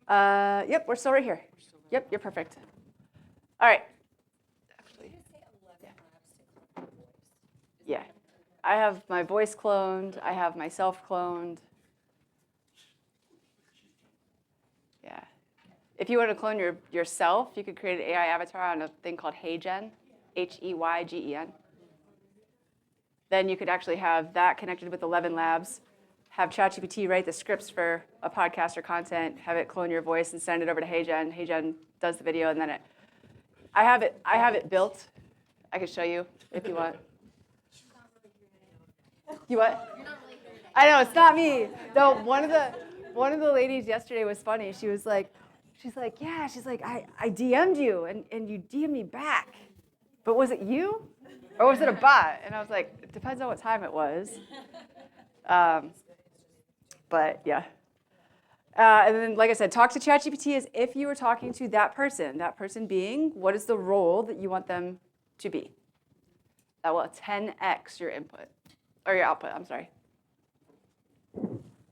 Yep, we're still right here. Yep, you're perfect. All right. Actually, yeah. I have my voice cloned. I have myself cloned. Yeah. If you want to clone yourself, you could create an AI avatar on a thing called HeyGen, Heygen. Then you could actually have that connected with 11 Labs, have ChatGPT write the scripts for a podcast or content, have it clone your voice and send it over to HeyGen. HeyGen does the video, and then I have it built. I could show you if you want. You what? I know, it's not me. Though one of the ladies yesterday was funny. She's like, I DM'd you and you DM'd me back. But was it you? Or was it a bot? And I was like, it depends on what time it was. But yeah. And then, like I said, talk to ChatGPT as if you were talking to that person being, what is the role that you want them to be? That will 10x your input, or your output, I'm sorry.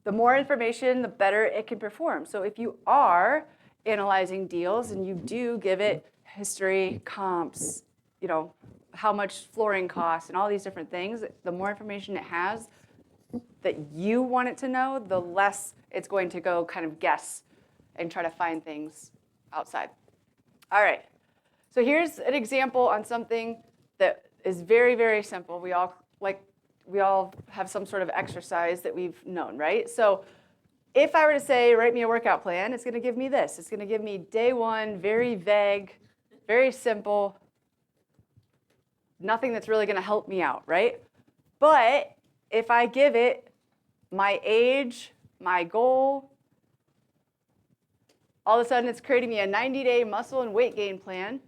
The more information, the better it can perform. So if you are analyzing deals and you do give it history, comps, how much flooring costs and all these different things, the more information it has that you want it to know, the less it's going to go kind of guess and try to find things outside. All right, so here's an example on something that is very, very simple. We all have some sort of exercise that we've known, right? So if I were to say, write me a workout plan, it's gonna give me this. It's gonna give me day one, very vague, very simple, nothing that's really gonna help me out, right? But if I give it my age, my goal, all of a sudden it's creating me a 90-day muscle and weight gain plan.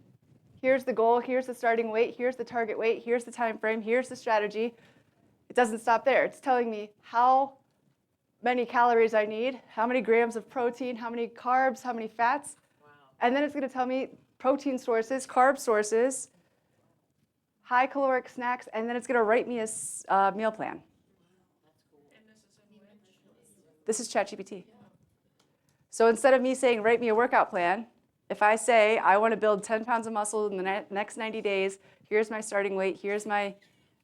Here's the goal, here's the starting weight, here's the target weight, here's the time frame, here's the strategy. It doesn't stop there. It's telling me how many calories I need, how many grams of protein, how many carbs, how many fats. Wow. And then it's going to tell me protein sources, carb sources, high caloric snacks, and then it's going to write me a meal plan. This is ChatGPT. So instead of me saying, write me a workout plan, if I say, I want to build 10 pounds of muscle in the next 90 days, here's my starting weight, here's my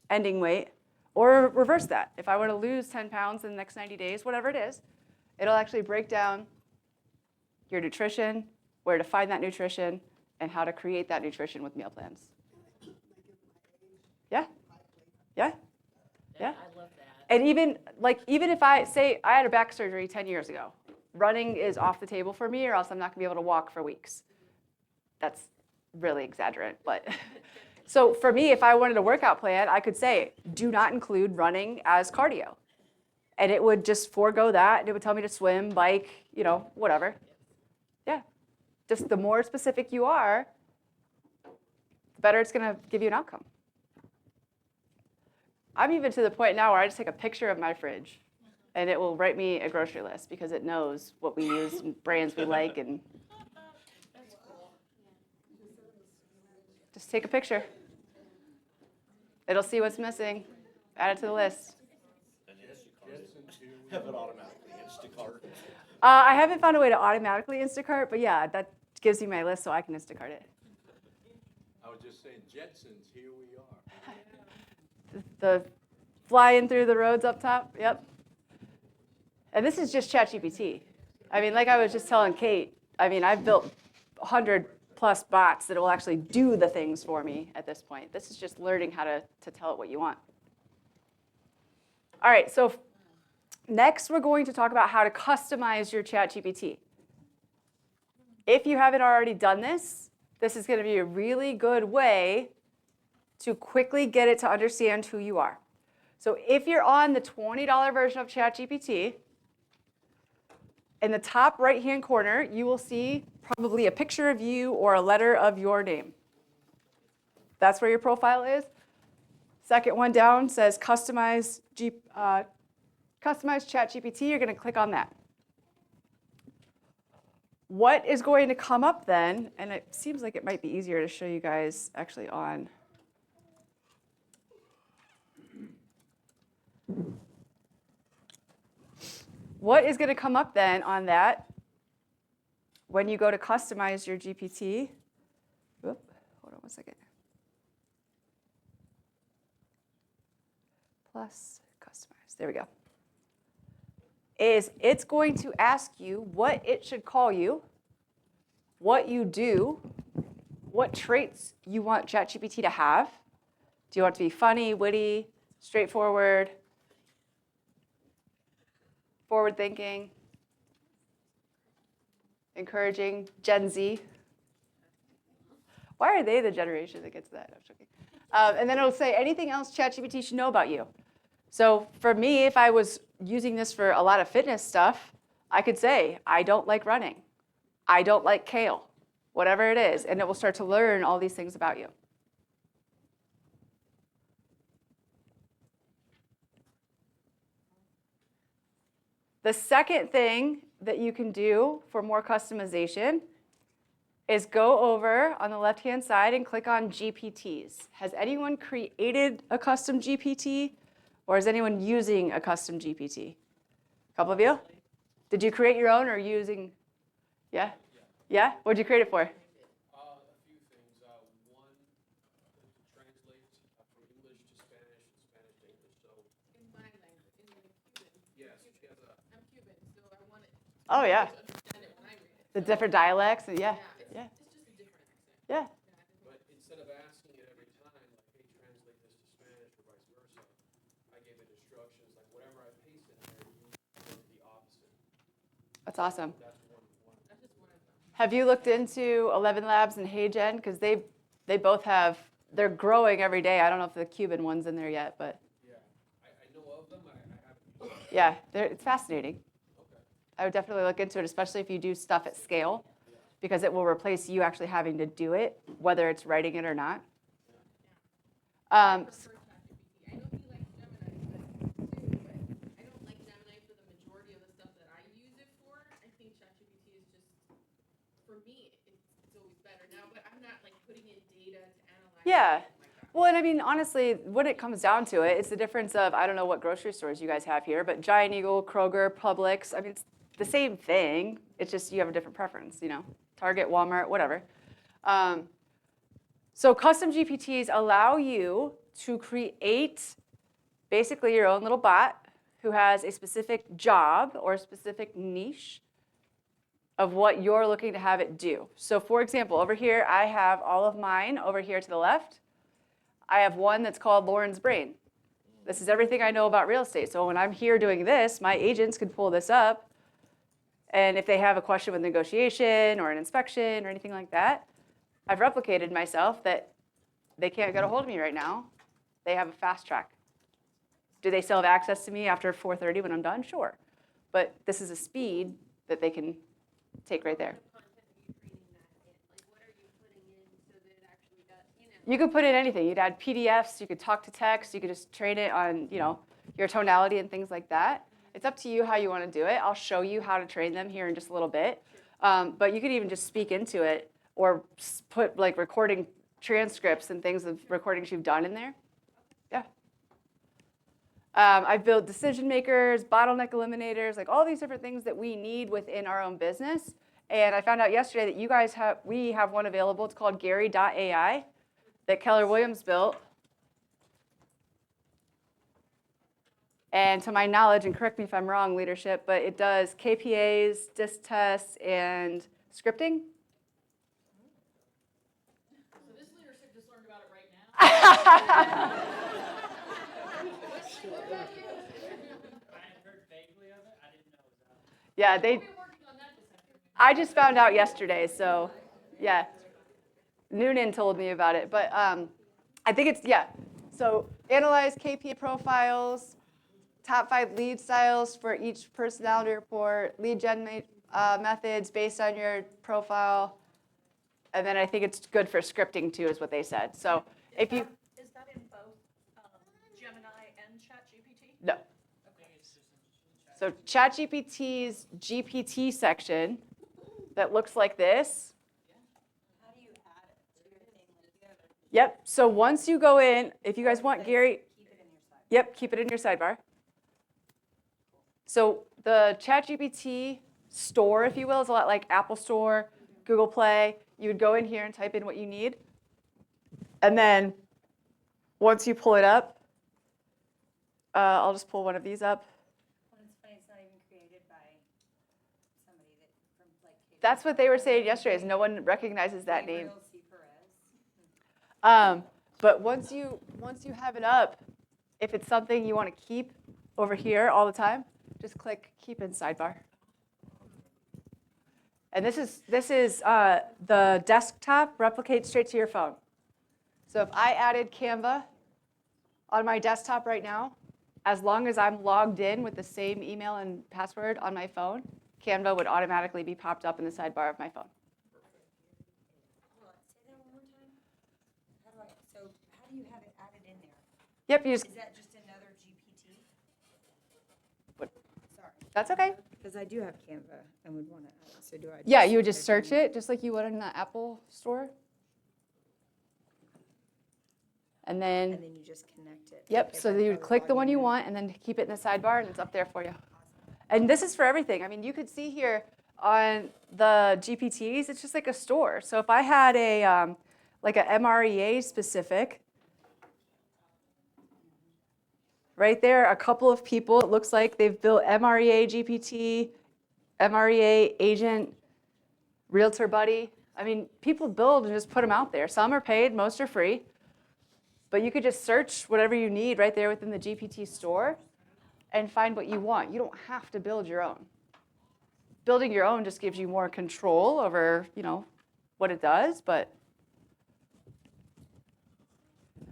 ending weight, or reverse that. If I want to lose 10 pounds in the next 90 days, whatever it is, it'll actually break down your nutrition, where to find that nutrition, and how to create that nutrition with meal plans. Yeah? Yeah? Yeah? I love that. And even if I say I had a back surgery 10 years ago, running is off the table for me or else I'm not gonna be able to walk for weeks. That's really exaggerant, but. So for me, if I wanted a workout plan, I could say, do not include running as cardio. And it would just forego that, and it would tell me to swim, bike, whatever. Yeah. Just the more specific you are, the better it's gonna give you an outcome. I'm even to the point now where I just take a picture of my fridge, and it will write me a grocery list because it knows what we use and brands we like, and just take a picture. It'll see what's missing, add it to the list. Have it automatically Instacart. I haven't found a way to automatically Instacart, but yeah, that gives me my list so I can Instacart it. I was just saying, Jetsons, here we are. The flying through the roads up top, yep. And this is just ChatGPT. I mean, like I was just telling Kate, I've built 100+ bots that will actually do the things for me at this point. This is just learning how to tell it what you want. All right, so next we're going to talk about how to customize your ChatGPT. If you haven't already done this, this is going to be a really good way to quickly get it to understand who you are. So if you're on the $20 version of ChatGPT, in the top right-hand corner, you will see probably a picture of you or a letter of your name. That's where your profile is. Second one down says Customize ChatGPT. You're going to click on that. what is going to come up then, and it seems like it might be easier to show you guys actually on. What is going to come up then on that when you go to customize your GPT? Whoop, hold on one second. Plus customize. There we go. Is it's going to ask you what it should call you, what you do, what traits you want ChatGPT to have. Do you want it to be funny, witty, straightforward, forward thinking, encouraging, Gen Z? Why are they the generation that gets that? I'm joking. And then it'll say anything else ChatGPT should know about you. So for me, if I was using this for a lot of fitness stuff, I could say, I don't like running. I don't like kale, whatever it is. And it will start to learn all these things about you. The second thing that you can do for more customization is go over on the left-hand side and click on GPTs. Has anyone created a custom GPT? Or is anyone using a custom GPT? A couple of you? Did you create your own or using? Yeah? Yeah? What did you create it for? A few things. One, to translate from English to Spanish and Spanish to English. So In my language, in Cuban. yes, she has a. I'm Cuban, so I want it Oh, yeah. to understand it when I read it. The different dialects? Yeah. Yeah. It's just a different accent. Yeah. But instead of asking it every time, like, hey, translate this to Spanish or vice versa, I gave it instructions, like whatever I paste in there, you do the opposite. That's awesome. That's one. Have you looked into 11 Labs and HeyGen? Because they both have, they're growing every day. I don't know if the Cuban one's in there yet, but Yeah, I know of them. I haven't used them. yeah, it's fascinating. Okay. I would definitely look into it, especially if you do stuff at scale, because it will replace you actually having to do it, whether it's writing it or not. I know he likes Gemini, but I don't like Gemini for the majority of the stuff that I use it for. I think ChatGPT is just, for me, it's always better now, but I'm not like putting in data to analyze. Yeah. it like that. Well, and I mean, honestly, when it comes down to it, it's the difference of, I don't know what grocery stores you guys have here, but Giant Eagle, Kroger, Publix, I mean, it's the same thing. It's just you have a different preference, you know, Target, Walmart, whatever. So custom GPTs allow you to create basically your own little bot who has a specific job or a specific niche of what you're looking to have it do. So for example, over here, I have all of mine over here to the left. I have one that's called Lauren's Brain. This is everything I know about real estate. So when I'm here doing this, my agents can pull this up. And if they have a question with negotiation or an inspection or anything like that, I've replicated myself that they can't get a hold of me right now. They have a fast track. Do they still have access to me after 4:30 when I'm done? Sure. But this is a speed that they can take right there. You could put in anything. You'd add PDFs, you could talk to text, you could just train it on, you know, your tonality and things like that. It's up to you how you want to do it. I'll show you how to train them here in just a little bit. But you could even just speak into it or put like recording transcripts and things of recordings you've done in there. Yeah. I've built decision makers, bottleneck eliminators, like all these different things that we need within our own business. And I found out yesterday that you guys we have one available. It's called Gary.ai that Keller Williams built. And to my knowledge, and correct me if I'm wrong, leadership, but it does KPAs, disc tests, and scripting. So this leadership just learned about it right now? I had heard vaguely of it. I didn't know it was out. Yeah, We'll be working on that this afternoon. I just found out yesterday, so yeah. Noonan told me about it, but I think it's, yeah. So analyze KPI profiles, top 5 lead styles for each personality report, lead gen methods based on your profile, and then I think it's good for scripting too, is what they said. So if you, Is that in both Gemini and ChatGPT? no. So ChatGPT's GPT section that looks like this. Yep, so once you go in, if you guys want Gary, yep, keep it in your sidebar. So the ChatGPT store, if you will, is a lot like Apple Store, Google Play. You would go in here and type in what you need. And then once you pull it up, I'll just pull one of these up. Well, it's funny, it's not even created by somebody that from like. That's what they were saying yesterday, is no one recognizes that name. Gabriel C. Perez. But once you have it up, if it's something you want to keep over here all the time, just click Keep in Sidebar. And this is the desktop replicates straight to your phone. So if I added Canva on my desktop right now, as long as I'm logged in with the same email and password on my phone, Canva would automatically be popped up in the sidebar of my phone. Hold on, say that one more time. So how do you have it added in there? Yep, you just, Is that just another GPT? What? Sorry. That's okay. Because I do have Canva and would want to add it, so do I? Yeah, you would just search it, just like you would in the Apple Store. And then, And then you just connect it. yep, Okay, so but if you I would was click the one logging you in- want and then keep it in the sidebar and it's up there for you. And this is for everything. I mean, you could see here on the GPTs, it's just like a store. So if I had a, like a MREA specific, right there, a couple of people, it looks like they've built MREA GPT, MREA agent, Realtor Buddy. I mean, people build and just put them out there. Some are paid, most are free. But you could just search whatever you need right there within the GPT store and find what you want. You don't have to build your own. Building your own just gives you more control over, what it does, but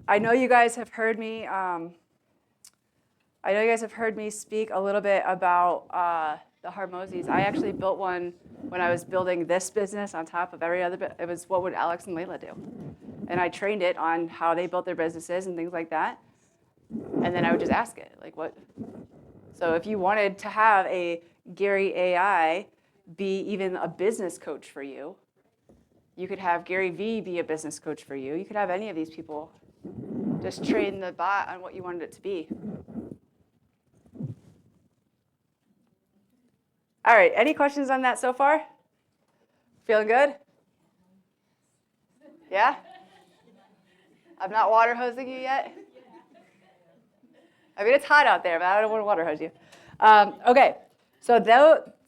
I know you guys have heard me speak a little bit about the Harmosies. I actually built one when I was building this business on top of every other bit. It was what would Alex and Layla do? And I trained it on how they built their businesses and things like that. And then I would just ask it, like what? So if you wanted to have a Gary AI be even a business coach for you, you could have Gary V be a business coach for you. You could have any of these people just train the bot on what you wanted it to be. All right, any questions on that so far? Feeling good? Yeah? I'm not water hosing you yet? I mean, it's hot out there, but I don't want to water hose you. Okay, so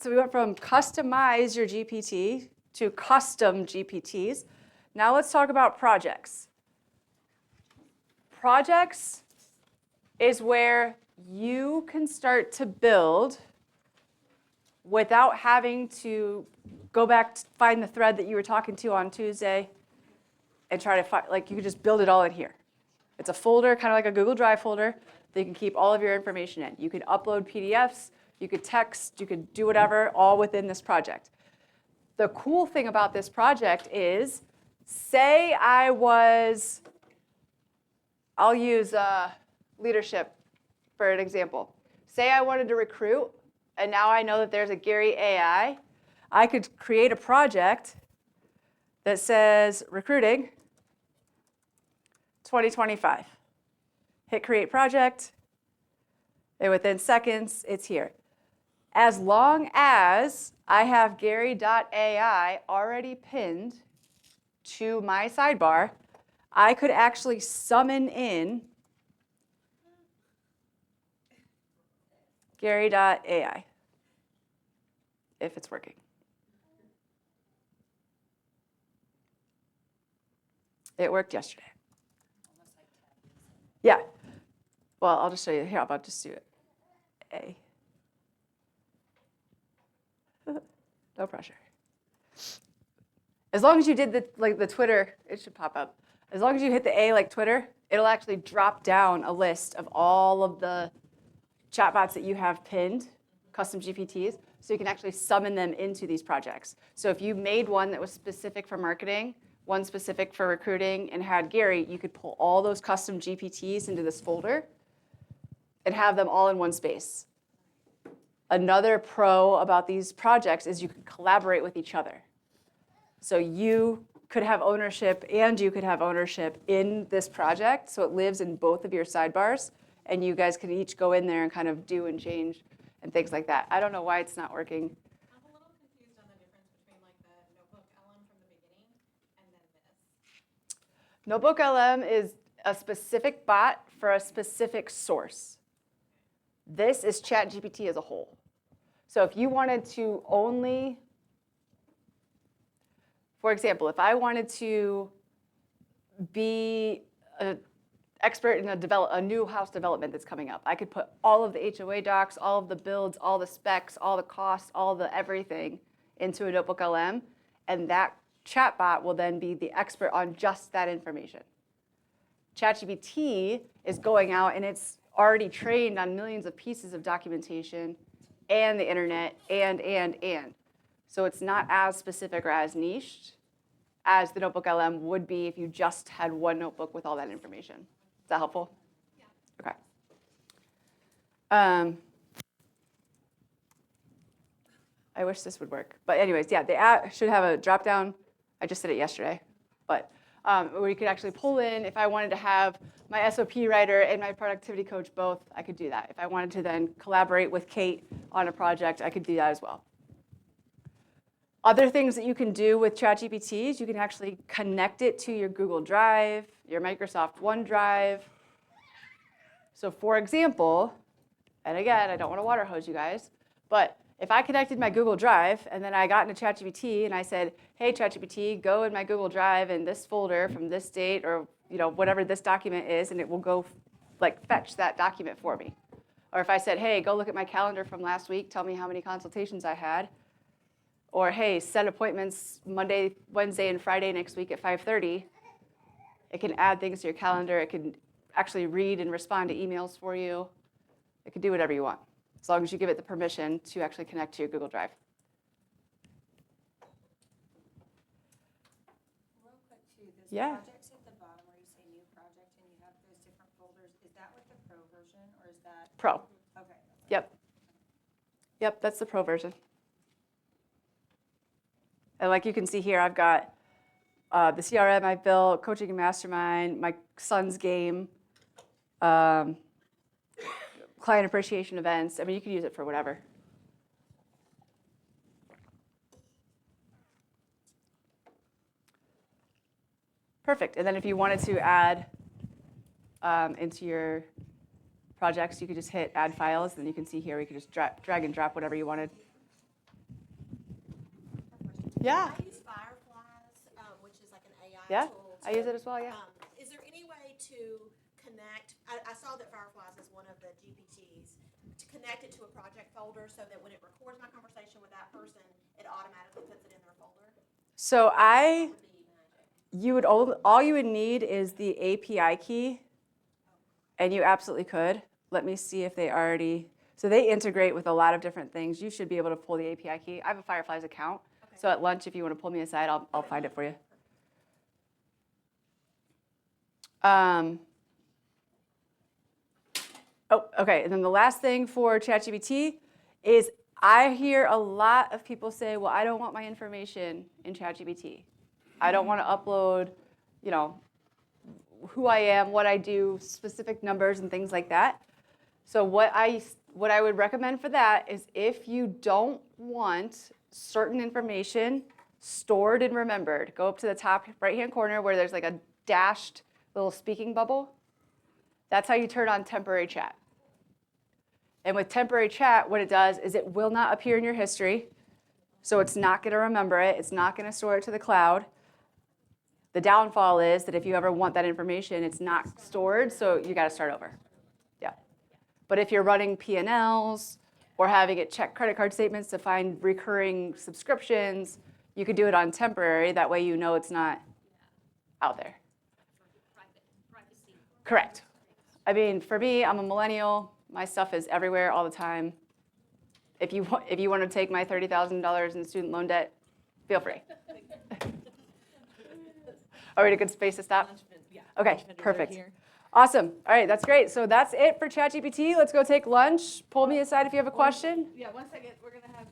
we went from customize your GPT to custom GPTs. Now let's talk about projects. Projects is where you can start to build without having to go back to find the thread that you were talking to on Tuesday and try to find, like you can just build it all in here. It's a folder, kind of like a Google Drive folder, that you can keep all of your information in. You could upload PDFs, you could text, you could do whatever, all within this project. The cool thing about this project is, say I'll use leadership for an example. Say I wanted to recruit, and now I know that there's a Gary AI. I could create a project that says recruiting 2025. Hit create project, and within seconds, it's here. As long as I have Gary.ai already pinned to my sidebar, I could actually summon in Gary.ai if it's working. It worked yesterday. Yeah. Well, I'll just show you. Here, I'll just do it. A. No pressure. As long as you did the Twitter, it should pop up. As long as you hit the A like Twitter, it'll actually drop down a list of all of the chatbots that you have pinned, custom GPTs, so you can actually summon them into these projects. So if you made one that was specific for marketing, one specific for recruiting, and had Gary, you could pull all those custom GPTs into this folder and have them all in one space. Another pro about these projects is you can collaborate with each other. So you could have ownership and you could have ownership in this project, so it lives in both of your sidebars, and you guys could each go in there and kind of do and change and things like that. I don't know why it's not working. I'm a little confused on the difference between like the Notebook LM from the beginning and then this. Notebook LM is a specific bot for a specific source. This is ChatGPT as a whole. So if you wanted to only, for example, if I wanted to be an expert in a new house development that's coming up, I could put all of the HOA docs, all of the builds, all the specs, all the costs, all the everything into a Notebook LM, and that chatbot will then be the expert on just that information. ChatGPT is going out and it's already trained on millions of pieces of documentation and the internet and. So it's not as specific or as niched as the Notebook LM would be if you just had one notebook with all that information. Is that helpful? Yeah. Okay. I wish this would work. But anyways, yeah, the app should have a drop down. I just did it yesterday. But where you could actually pull in, if I wanted to have my SOP writer and my productivity coach both, I could do that. If I wanted to then collaborate with Kate on a project, I could do that as well. Other things that you can do with ChatGPT is you can actually connect it to your Google Drive, your Microsoft OneDrive. So for example, and again, I don't want to water hose you guys, but if I connected my Google Drive and then I got into ChatGPT and I said, hey, ChatGPT, go in my Google Drive in this folder from this date or whatever this document is, and it will go fetch that document for me. Or if I said, hey, go look at my calendar from last week, tell me how many consultations I had. Or hey, set appointments Monday, Wednesday, and Friday next week at 5:30. It can add things to your calendar. It can actually read and respond to emails for you. It can do whatever you want, as long as you give it the permission to actually connect to your Google Drive. Real quick too, those Yeah. projects at the bottom where you say new project and you have those different folders, is that with the pro version or is that? Pro. Okay. Yep. Yep, that's the pro version. And like you can see here, I've got the CRM I built, coaching and mastermind, my son's game, client appreciation events. I mean, you can use it for whatever. Perfect. And then if you wanted to add into your projects, you could just hit add files. Then you can see here, we could just drag and drop whatever you wanted. Yeah. I use Fireflies, which is like an AI Yeah, tool. I use it as well, yeah. Is there any way to connect, I saw that Fireflies is one of the GPTs, to connect it to a project folder so that when it records my conversation with that person, it automatically puts it in their folder? So all you would need is the API key, and you absolutely could. Let me see if they already, so they integrate with a lot of different things. You should be able to pull the API key. I have a Fireflies account. So at lunch, if you want to pull me aside, I'll find it for you. Oh, okay. And then the last thing for ChatGPT is I hear a lot of people say, well, I don't want my information in ChatGPT. I don't want to upload, who I am, what I do, specific numbers and things like that. So what I would recommend for that is if you don't want certain information stored and remembered, go up to the top right-hand corner where there's like a dashed little speaking bubble. That's how you turn on temporary chat. And with temporary chat, what it does is it will not appear in your history. So it's not going to remember it. It's not going to store it to the cloud. The downfall is that if you ever want that information, it's not stored, so you got to start over. Yeah. But if you're running P&Ls or having it check credit card statements to find recurring subscriptions, you could do it on temporary. That way you know it's not out there. Correct. I mean, for me, I'm a millennial. My stuff is everywhere all the time. If you want to take my $30,000 in student loan debt, feel free. Are we in a good space to stop? Okay, perfect. Awesome. All right, that's great. So that's it for ChatGPT. Let's go take lunch. Pull me aside if you have a question. Yeah, 1 second, we're gonna have,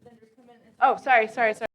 the vendors come in and. Oh, sorry.